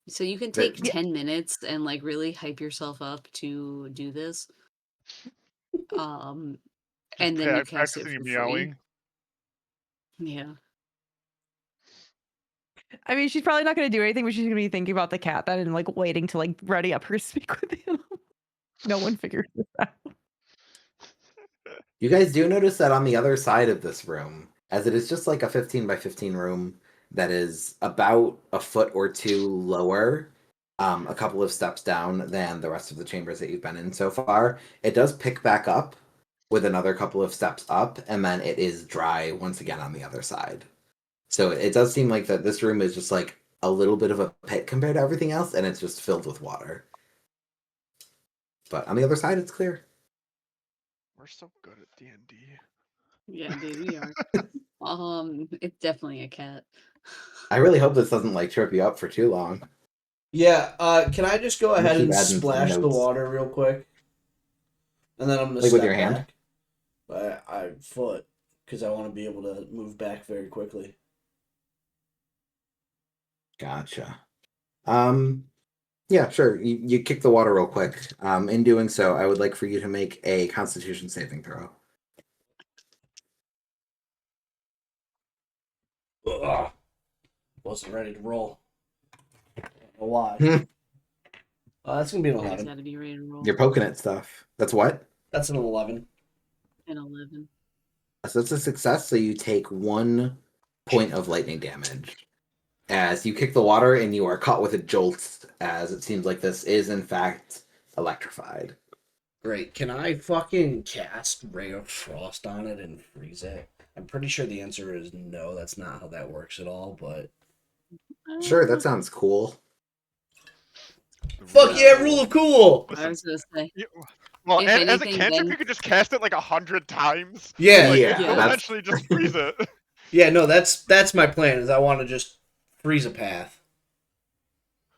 So you can That take Yeah, 10 minutes and like really hype yourself up to do this. Um, just and then you cast it practicing for free. meowing. Yeah. I mean, she's probably not going to do anything, but she's going to be thinking about the cat then and like waiting to like ready up her speak with the animal. No one figures this out. You guys do notice that on the other side of this room, as it is just like a 15 by 15 room that is about a foot or two lower, a couple of steps down than the rest of the chambers that you've been in so far, it does pick back up with another couple of steps up, and then it is dry once again on the other side. So it does seem like that this room is just like a little bit of a pit compared to everything else, and it's just filled with water. But on the other side, it's clear. We're so good at D&D. Yeah, dude, we are. It's definitely a cat. I really hope this doesn't like trip you up for too long. Yeah, can I just go I'm gonna ahead keep and adding some splash the notes. water real quick? And then I'm gonna Like with step your hand? back. I foot, because I want to be able to move back very quickly. Gotcha. Yeah, sure. You kick the water real quick. In doing so, I would like for you to make a Constitution saving throw. Ugh. Wasn't ready to roll. I don't know why. That's gonna be an Always 11. gotta be ready to roll. You're poking at stuff. That's what? That's an 11. An 11. So it's a success. So you take 1 point of lightning damage as you kick the water, and you are caught with a jolt. As it seems like this is in fact electrified. Great. Can I fucking cast Ray of Frost on it and freeze it? I'm pretty sure the answer is no. That's not how that works at all. But Sure, that sounds cool. fuck yeah, rule of cool. I was gonna say. Well, If as a anything, cantrip, then- you could just cast it like 100 times. Yeah, Like, Yeah, you'll that's- eventually just freeze it. yeah. No, that's my plan. Is I want to just freeze a path.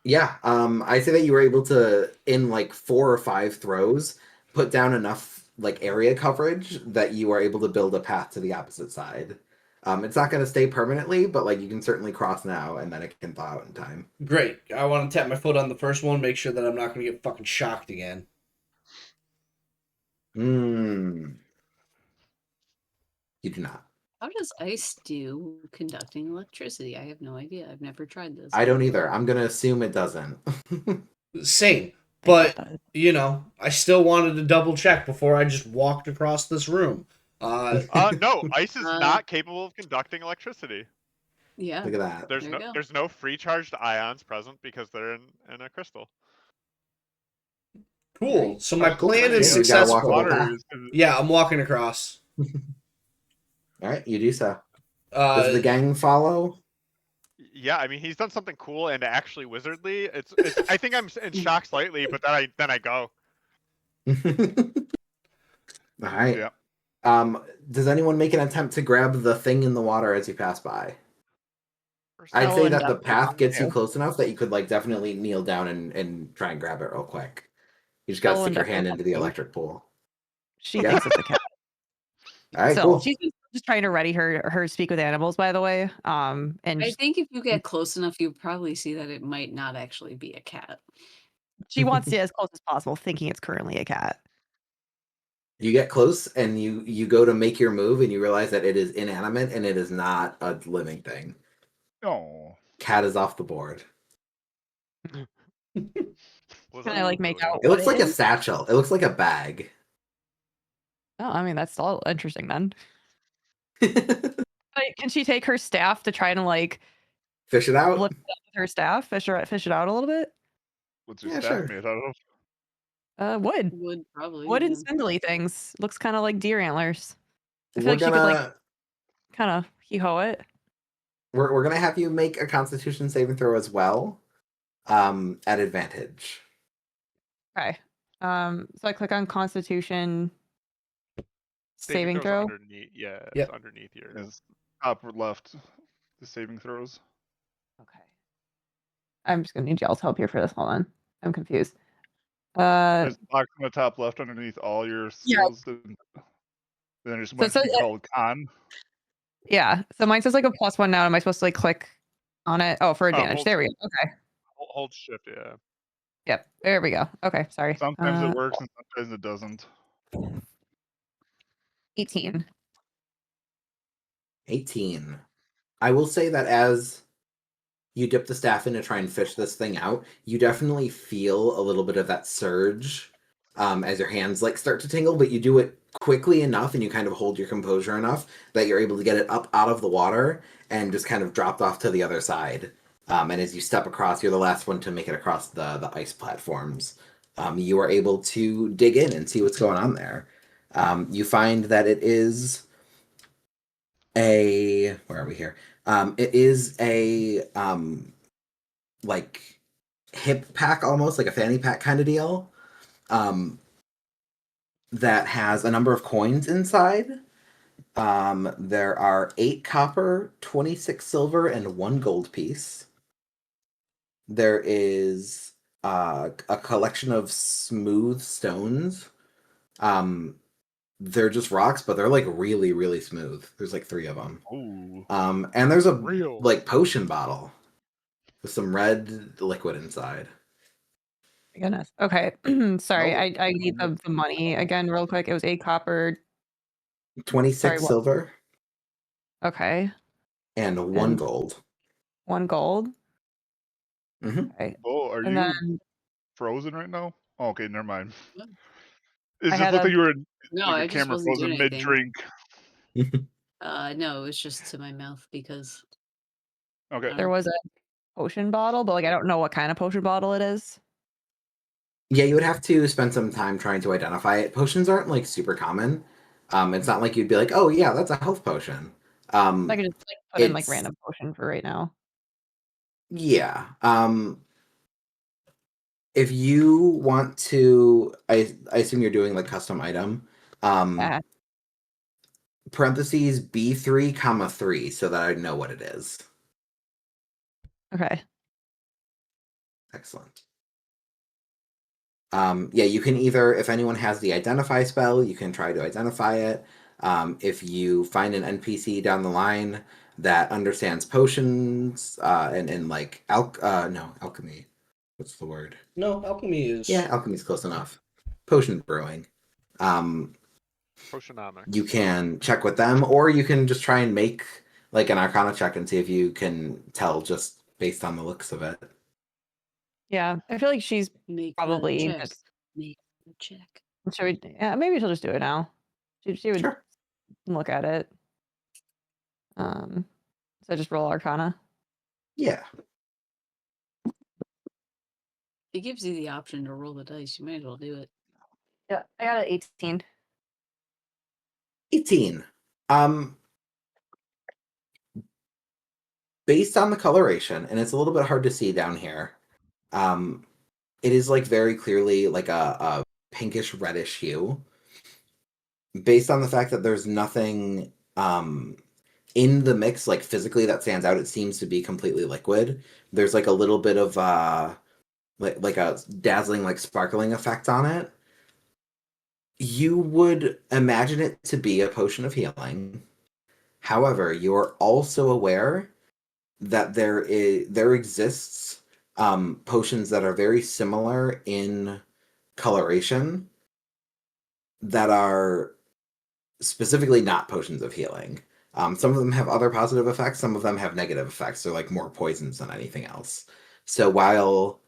Yeah, I say that you were able to, in like 4 or 5 throws, put down enough like area coverage that you are able to build a path to the opposite side. It's not going to stay permanently, but like you can certainly cross now, and then it can thaw out in time. Great. I want to tap my foot on the first one, make sure that I'm not going to get fucking shocked again. You do not. How does ice do conducting electricity? I have no idea. I've never tried this. I don't either. I'm going to assume it doesn't. Same. But, you know, I still wanted to double check before I just walked across this room. No, ice is not capable of conducting electricity. Yeah. Look at that. There's no free charged ions present because they're in a crystal. Cool. So my Cool. plan is Yeah, you gotta walk successful. over Water is Yeah, I'm walking across. All right, you do so. Does the gang follow? Yeah, I mean he's done something cool and actually wizardly. It's I think I'm in shock slightly, but then I go. All right. Yeah. Does anyone make an attempt to grab the thing in the water as you pass by? First I'd off, say Owen that the definitely path wants gets you to. close enough that you could like definitely kneel down and try and grab it real quick. You just gotta Owen stick your definitely hand into wants the to. electric pool. She Yeah. thinks it's a cat. All right, So cool. she's just trying to ready her speak with animals, by the way. And I think if you get close enough, you'll probably see that it might not actually be a cat. she wants to get as close as possible, thinking it's currently a cat. You get close and you go to make your move and you realize that it is inanimate and it is not a living thing. Oh. Cat is off the board. Was Can it I like make really? out It what looks like a is? satchel. It looks like a bag. Oh, I mean that's all interesting then. Like, can she take her staff to try to like Fish it out? lift it up with her staff, fish it out a little bit? What's your Yeah, staff sure. made out of? Wood. Would probably. Wood and yeah. spindly things. Looks kind of like deer antlers. I feel We're like she could like gonna kind of hee-ho it. we're gonna have you make a Constitution saving throw as well. At advantage. Okay. So I click on Constitution saving throw's throw. Underneath, yeah, Yep. it's underneath here. Is top or left? The saving throws. Okay. I'm just gonna need y'all's help here for this. Hold on. I'm confused. Uh, There's a box on the top left underneath all your Yeah. skills. Then there's So it one says thing called con. yeah. So mine says like a +1 now. Am I supposed to like click on it? Oh, for advantage. hold- There we go. Okay. Hold shift, yeah. Yep. There we go. Okay. Sorry. Sometimes it works and sometimes it doesn't. 18. 18. I will say that as you dip the staff in to try and fish this thing out, you definitely feel a little bit of that surge as your hands like start to tingle, but you do it quickly enough and you kind of hold your composure enough that you're able to get it up out of the water and just kind of dropped off to the other side. And as you step across, you're the last one to make it across the ice platforms. You are able to dig in and see what's going on there. You find that it is where are we here? It is a like hip pack, almost like a fanny pack kind of deal, that has a number of coins inside, There are 8 copper, 26 silver, and 1 gold piece. There is a collection of smooth stones. They're just rocks, but they're like really, really smooth. There's like 3 of them. Ooh. And there's a Real. like potion bottle with some red liquid inside. My goodness. Okay. Sorry, No, I need the money again real quick. It was 8 copper. 26 Sorry, what? silver Okay. and 1 And gold. 1 gold. Mm-hmm. Okay. Oh, are And you then frozen right now? Oh, okay, never mind. What? It I just had looked a like you were No, like I your just camera wasn't doing frozen mid anything. drink. No, it was just to my mouth because Okay. there was a potion bottle, but like I don't know what kind of potion bottle it is. Yeah, you would have to spend some time trying to identify it. Potions aren't like super common. It's not like you'd be like, oh yeah, that's a health potion. I could just like put in like It's random potion for right now. yeah. If you want to, I assume you're doing like custom item. Yeah. Parentheses B3, comma 3, so that I know what it is. Okay. Excellent. Yeah, you can either, if anyone has the identify spell, you can try to identify it. If you find an NPC down the line that understands potions and like alchemy. What's the word? No, alchemy is. Yeah, alchemy's close enough. Potion brewing. Potionomics. You can check with them, or you can just try and make like an Arcana check and see if you can tell just based on the looks of it. Yeah. I feel like she's make probably the check. just Make the check. should we yeah, maybe she'll just do it now. She would Sure. look at it. So just roll Arcana. Yeah. It gives you the option to roll the dice. You might as well do it. Yeah, I got an 18. 18. Based on the coloration, and it's a little bit hard to see down here, it is like very clearly like a pinkish reddish hue. Based on the fact that there's nothing in the mix like physically that stands out, it seems to be completely liquid. There's like a little bit of like a dazzling like sparkling effect on it. You would imagine it to be a potion of healing. However, you're also aware that there exists potions that are very similar in coloration that are specifically not potions of healing. Some of them have other positive effects, some of them have negative effects. They're like more poisons than anything else. So while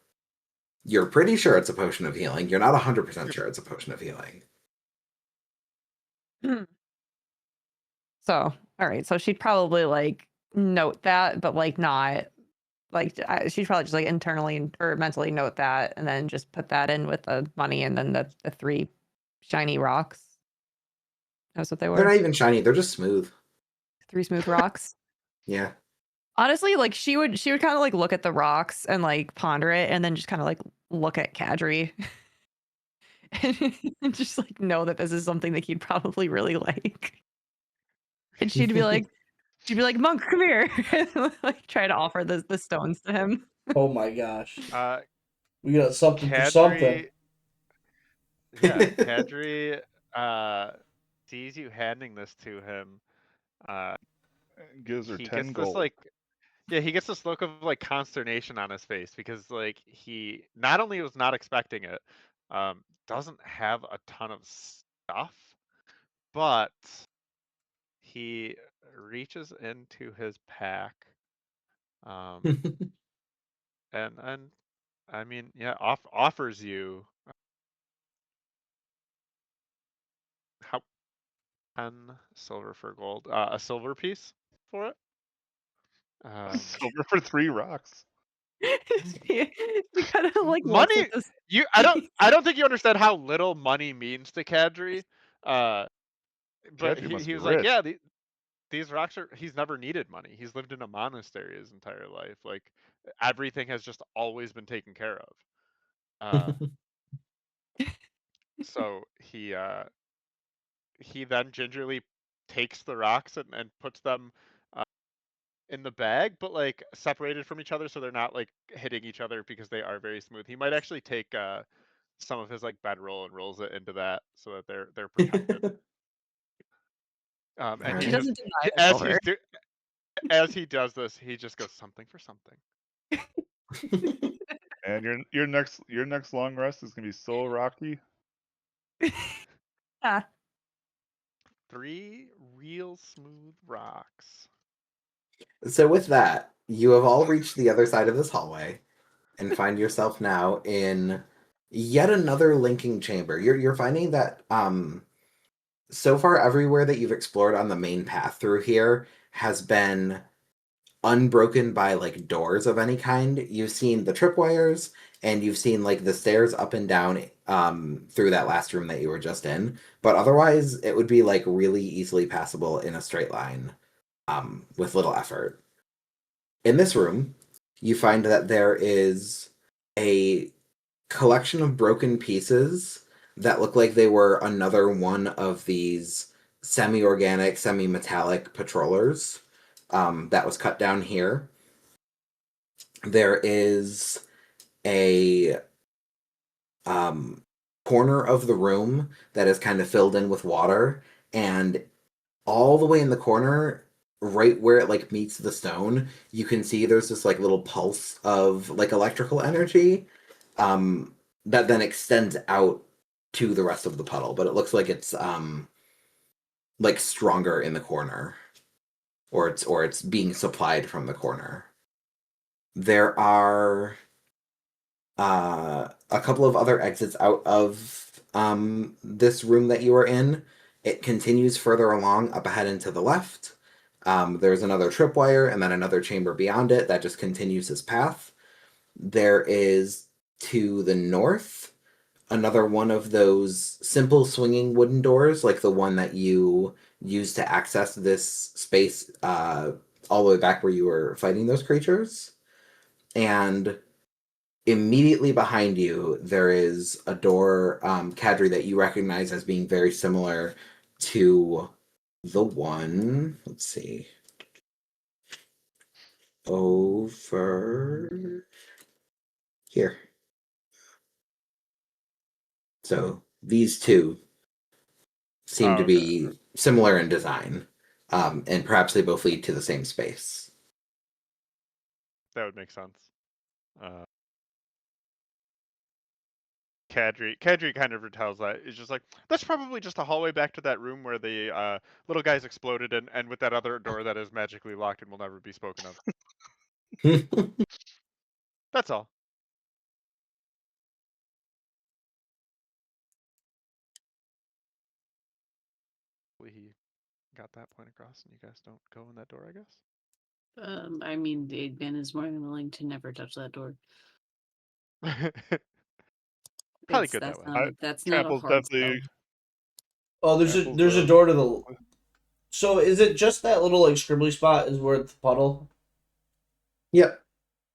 you're pretty sure it's a potion of healing, you're not 100% sure it's a potion of healing. So, all right. So she'd probably like note that, but like not like she'd probably just like internally or mentally note that and then just put that in with the money and then the 3 shiny rocks. That's what they They're were. not even shiny, they're just smooth. 3 smooth rocks. Yeah. Honestly, like she would kind of like look at the rocks and like ponder it and then just kind of like look at Kadri and just like know that this is something that he'd probably really like. And she'd be like, Monk, come here. Like try to offer the stones to him. Oh my gosh. Uh, We got something for something. Kadri, yeah, Kadri sees you handing this to him. Gives her He 10 gets gold. this like, yeah, he gets this look of like consternation on his face because like he not only was not expecting it, doesn't have a ton of stuff, but he reaches into his pack, and I mean, yeah, offers you how 10 silver for gold, a silver piece for it. Silver for 3 rocks. He kind of like looks Money, at this. I don't think you understand how little money means to Kadri. But Kadri must he be was like, rich. yeah, these rocks are. He's never needed money. He's lived in a monastery his entire life. Like everything has just always been taken care of. So he then gingerly takes the rocks and puts them in the bag, but like separated from each other so they're not like hitting each other because they are very smooth. He might actually take some of his like bedroll and rolls it into that so that they're protected. And Alright. He he just doesn't deny the silver. as he does this, he just goes something for something. And your next long rest is gonna be so rocky. Ah, 3 real smooth rocks. So with that, you have all reached the other side of this hallway and find yourself now in yet another linking chamber. You're finding that so far everywhere that you've explored on the main path through here has been unbroken by like doors of any kind. You've seen the tripwires and you've seen like the stairs up and down through that last room that you were just in, but otherwise it would be like really easily passable in a straight line with little effort. In this room, you find that there is a collection of broken pieces that look like they were another one of these semi-organic, semi-metallic patrollers that was cut down here. There is a corner of the room that is kind of filled in with water, and all the way in the corner, right where it like meets the stone, you can see there's this like little pulse of like electrical energy that then extends out to the rest of the puddle, but it looks like it's like stronger in the corner, or it's being supplied from the corner. There are a couple of other exits out of this room that you are in. It continues further along up ahead and to the left. There's another tripwire and then another chamber beyond it that just continues this path. There is to the north another one of those simple swinging wooden doors, like the one that you used to access this space all the way back where you were fighting those creatures. And immediately behind you, there is a door, Kadri, that you recognize as being very similar to the one, let's see, over here. So these two seem to be similar in design, and perhaps they both lead to the same space. That would make sense. Kadri kind of retells that. It's just like, that's probably just a hallway back to that room where the little guys exploded, and with that other door that is magically locked and will never be spoken of. That's all. He got that point across, and you guys don't go in that door, I guess. I mean, Ben is more than willing to never touch that door. Probably good that way. That's not a Trample's hard definitely. spell. Oh, there's a door to the. So is it just that little like scribbly spot is where it's the puddle? Yep.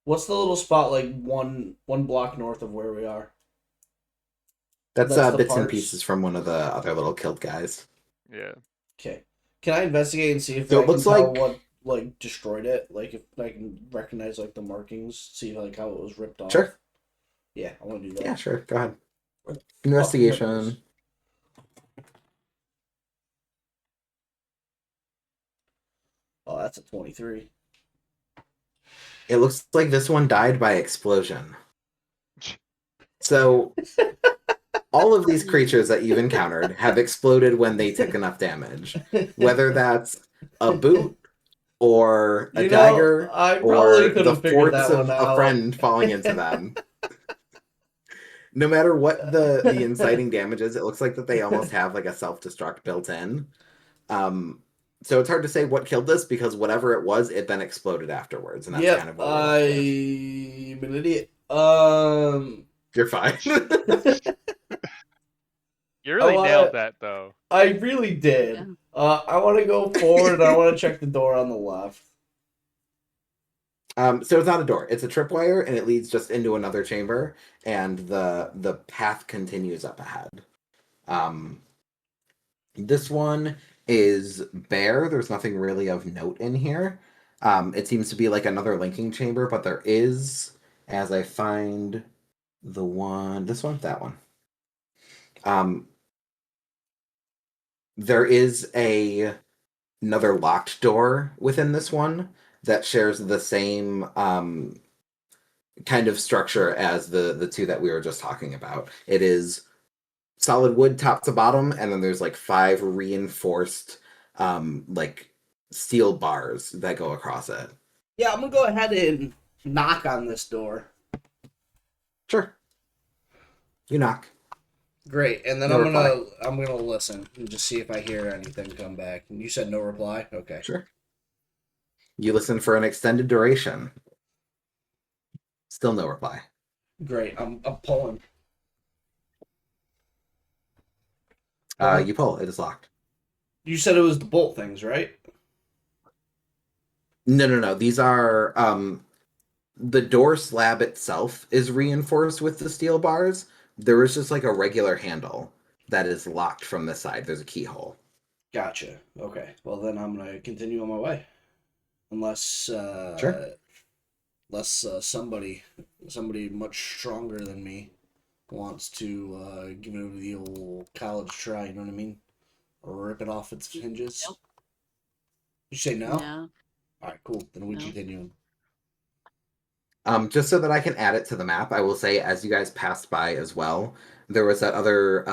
What's the little spot like one block north of where we are? That's the bits and parts? pieces from one of the other little killed guys. Yeah. Okay. Can I investigate and see if So I it can looks tell like- what like destroyed it? Like if I can recognize like the markings, see like how it was ripped off. Sure. Yeah, I want to do that. Yeah, sure. Go ahead. Where the Investigation. Oh, that's a 23. It looks like this one died by explosion. So all of these creatures that you've encountered have exploded when they took enough damage. Whether that's a boot or a dagger I or probably could the have figured force that of one a out. friend falling into them. No matter what the inciting damage is, it looks like that they almost have like a self-destruct built in. So it's hard to say what killed this because whatever it was, it then exploded afterwards, and that's kind of what we're left with. I'm an idiot. You're fine. You really wanna- nailed that, though. I really did. Yeah. I want to go forward and I want to check the door on the left. So it's not a door; it's a tripwire, and it leads just into another chamber, and the path continues up ahead. This one is bare. There's nothing really of note in here. It seems to be like another linking chamber, but there is, as I find the one, this one, that one. There is another locked door within this one that shares the same kind of structure as the two that we were just talking about. It is solid wood top to bottom, and then there's like 5 reinforced like steel bars that go across it. Yeah, I'm gonna go ahead and knock on this door. Sure. You knock. Great, and then No reply. I'm gonna listen and just see if I hear anything come back. And you said no reply? Okay. Sure. You listen for an extended duration. Still no reply. Great. I'm pulling. Well, You pull. It is locked. you said it was the bolt things, right? No. These are the door slab itself is reinforced with the steel bars. There is just like a regular handle that is locked from this side. There's a keyhole. Gotcha. Okay. Well, then I'm gonna continue on my way, unless Sure. somebody much stronger than me wants to give it the old college try. You know what I mean? Or rip it off its hinges. Nope. You say no? No. All right, cool. Then we No. continue. Just so that I can add it to the map, I will say as you guys passed by as well, there was that other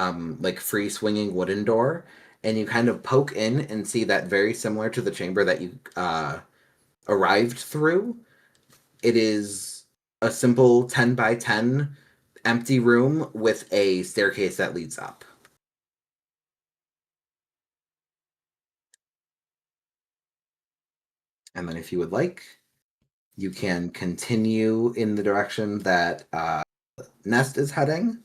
like free swinging wooden door, and you kind of poke in and see that very similar to the chamber that you arrived through. It is a simple 10 by 10 empty room with a staircase that leads up. And then if you would like, you can continue in the direction that Nest is heading,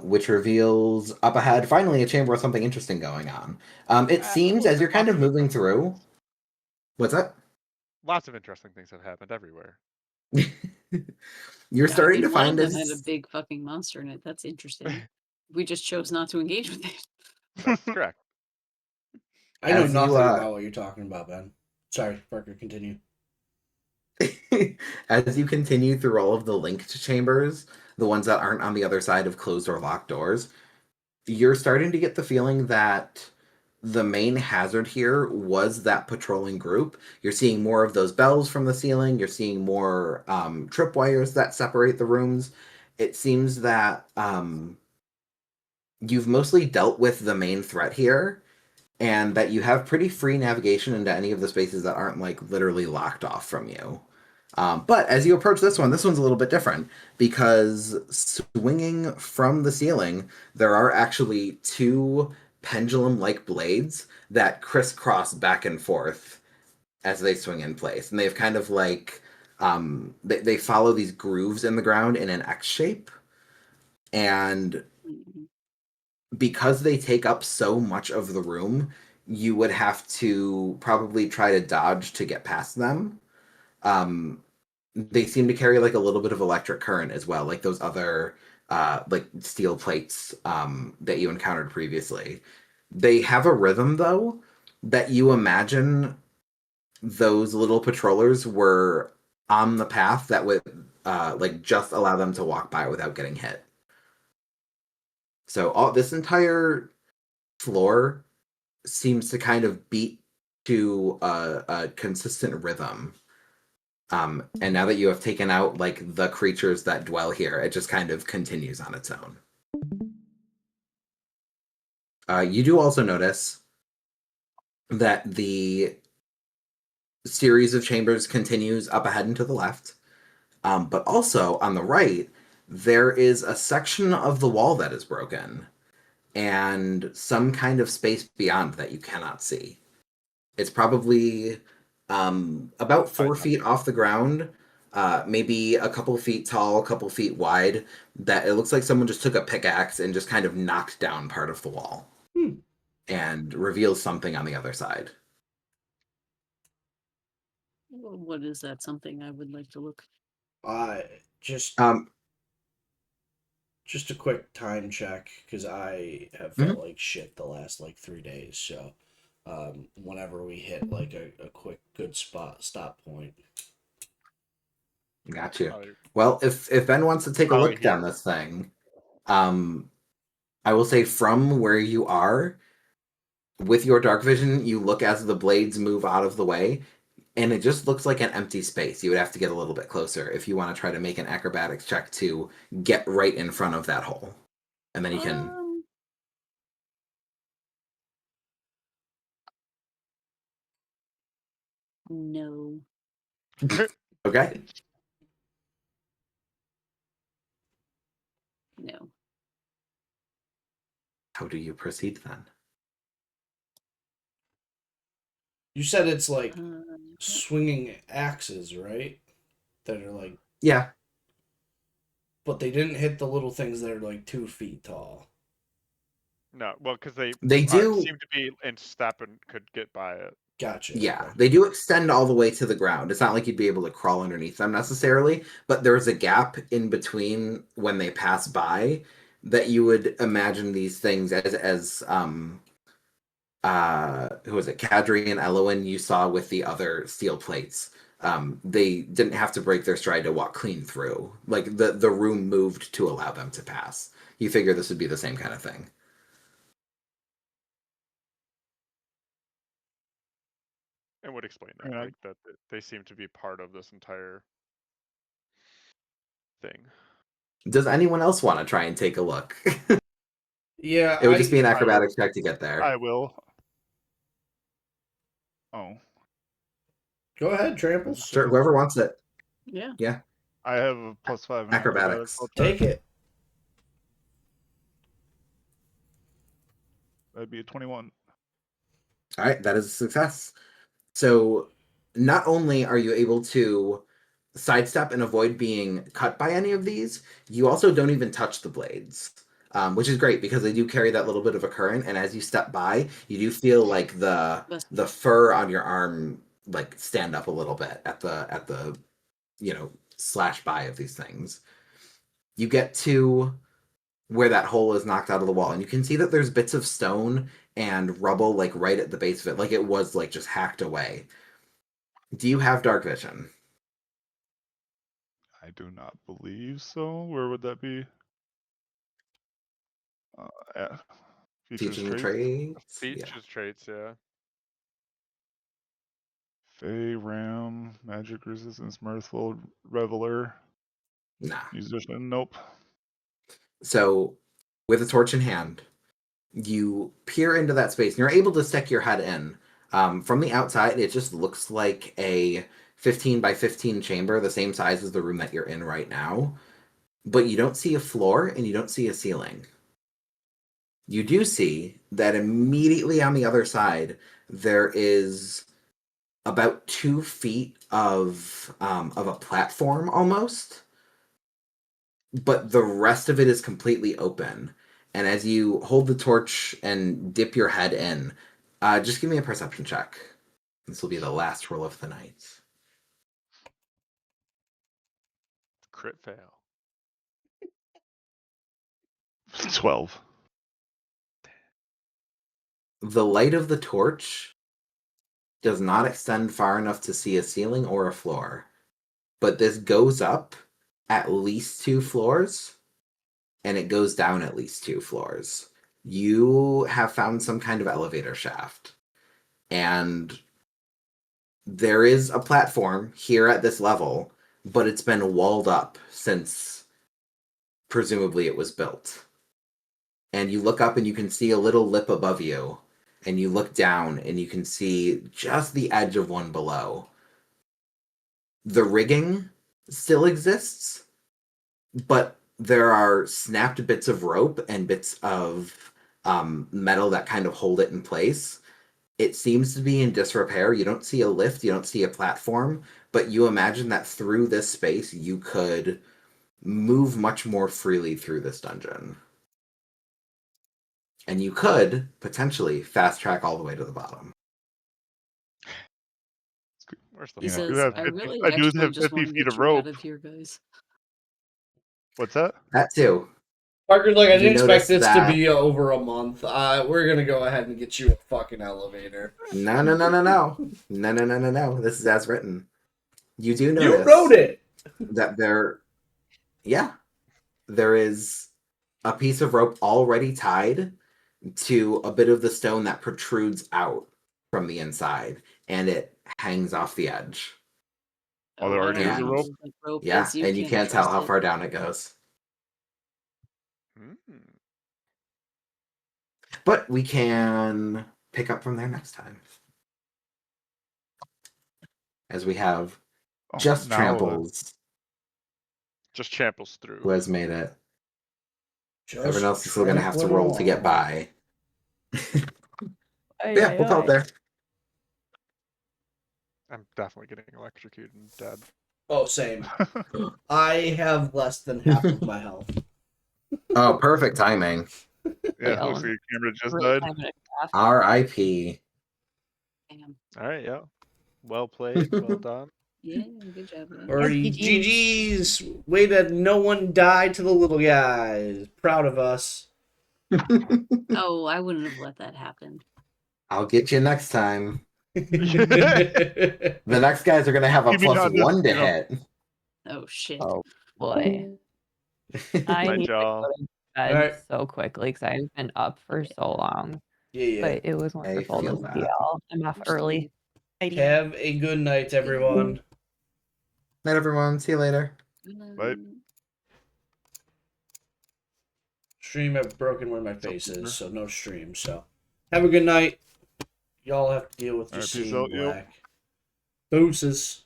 which reveals up ahead finally a chamber with something interesting going on. It seems as you're kind of moving through. What's that? Lots of interesting things have happened everywhere. You're Yeah, I starting mean, to one find of them had a as big fucking monster in it. That's interesting. We just chose not to engage with it. That's correct. I know As you, nothing about what you're talking about, Ben. Sorry, Parker. Continue. as you continue through all of the linked chambers, the ones that aren't on the other side of closed or locked doors, you're starting to get the feeling that the main hazard here was that patrolling group. You're seeing more of those bells from the ceiling. You're seeing more tripwires that separate the rooms. It seems that you've mostly dealt with the main threat here, and that you have pretty free navigation into any of the spaces that aren't like literally locked off from you. But as you approach this one's a little bit different because swinging from the ceiling, there are actually 2 pendulum-like blades that crisscross back and forth as they swing in place, and they've kind of like they follow these grooves in the ground in an X shape, and Mhm. because they take up so much of the room, you would have to probably try to dodge to get past them. They seem to carry like a little bit of electric current as well, like those other like steel plates that you encountered previously. They have a rhythm though that you imagine those little patrollers were on the path that would like just allow them to walk by without getting hit. So all this entire floor seems to kind of beat to a consistent rhythm. And now that you have taken out like the creatures that dwell here, it just kind of continues on its own. You do also notice that the series of chambers continues up ahead and to the left, but also on the right, there is a section of the wall that is broken and some kind of space beyond that you cannot see. It's probably about 4 feet off the ground, maybe a couple feet tall, a couple feet wide, that it looks like someone just took a pickaxe and just kind of knocked down part of the wall and reveals something on the other side. What is that? Something I would like to look. Just Um, Just a quick time check because I have Mhm. felt like shit the last like 3 days. So, whenever we hit like a quick good stop point. Got you. Probably, Well, if Ben wants to take a probably look down here. this thing, I will say from where you are, with your dark vision, you look as the blades move out of the way, and it just looks like an empty space. You would have to get a little bit closer if you want to try to make an acrobatics check to get right in front of that hole. And then you can. No. Okay. No. How do you proceed then? You said it's like Um, swinging axes, right? That are like, Yeah. but they didn't hit the little things that are like 2 feet tall. No, well, because they They do. seem to be in step and could get by it. Gotcha. Yeah, Okay. they do extend all the way to the ground. It's not like you'd be able to crawl underneath them necessarily, but there's a gap in between when they pass by that you would imagine these things as who was it, Kadri and Elowen you saw with the other steel plates. They didn't have to break their stride to walk clean through. Like the room moved to allow them to pass. You figure this would be the same kind of thing. And would explain I mean, that, like that they seem to be part of this entire thing. Does anyone else want to try and take a look? Yeah, It would just be an I acrobatics check to get there. I will. Oh, go ahead, Tramples. Sure, whoever wants it. yeah. Yeah. I have a +5 in Acrobatics. I'll try. Take it. That'd be a 21. All right, that is a success. So not only are you able to sidestep and avoid being cut by any of these, you also don't even touch the blades, which is great because they do carry that little bit of a current. And as you step by, you do feel like the fur on your arm like stand up a little bit at the slash by of these things. You get to where that hole is knocked out of the wall, and you can see that there's bits of stone and rubble like right at the base of it, like it was like just hacked away. Do you have dark vision? I do not believe so. Where would that be? Yeah. Features Teaching trait. traits? Features traits, yeah. Fey, Ram, Magic Resistance, Mirthful, Reveler, Nah. Musician. Nope. So, with a torch in hand, you peer into that space and you're able to stick your head in. From the outside, it just looks like a 15 by 15 chamber, the same size as the room that you're in right now. But you don't see a floor and you don't see a ceiling. You do see that immediately on the other side, there is about 2 feet of a platform almost, but the rest of it is completely open. And as you hold the torch and dip your head in, just give me a perception check. This will be the last roll of the night. Crit fail. 12. The light of the torch does not extend far enough to see a ceiling or a floor, but this goes up at least 2 floors and it goes down at least 2 floors. You have found some kind of elevator shaft, and there is a platform here at this level, but it's been walled up since presumably it was built. And you look up and you can see a little lip above you, and you look down and you can see just the edge of one below. The rigging still exists, but there are snapped bits of rope and bits of metal that kind of hold it in place. It seems to be in disrepair. You don't see a lift, you don't see a platform, but you imagine that through this space you could move much more freely through this dungeon. And you could potentially fast track all the way to the bottom. Where's the He You know, fuck? I do says, have I 50, really I do actually have just 50 want to feet get of you out rope. of here, guys. What's that? That too. Parker's like, I You didn't expect notice this to that- be over a month. We're gonna go ahead and get you a fucking elevator. No. This is as written. You do You notice wrote it. that there is a piece of rope already tied to a bit of the stone that protrudes out from the inside, and it hangs off the edge. Oh, there I already don't is a know rope? what the rope Yeah, is, and you can't tell trust how it. far down it goes. But we can pick up from there next time. As we have just now Tramples Just tramples through. who has made it. Just Everyone else is still going to have to trampling roll to get along. by. Ay, Yeah, ay, we'll call it ay. there. I'm definitely getting electrocuted and dead. Oh, same. I have less than half of my health. Oh, perfect timing. Yeah, Oh. looks like your camera just Really died. timing it fast. R.I.P. Damn. All right, yeah. Well played. Well done. Yeah, good job, man. Alrighty, GGs. GG's. Way that no one died to the little guys. Proud of us. Oh, I wouldn't have let that happen. I'll get you next time. Oh The next guys are going to have a Maybe not this, +1 to you know. hit. Oh shit. Oh boy. I Night, need to y'all. go to bed Alright. so quickly because I've been up for so long. Yeah. But it was wonderful feel to see that. y'all. I'm off early. Have a good night, everyone. Night, everyone. See you later. Bye. Stream I've broken where my face is, so no stream. So have a good night. Y'all have to deal with Alright, just peace seeing out, yo. black. Deuces.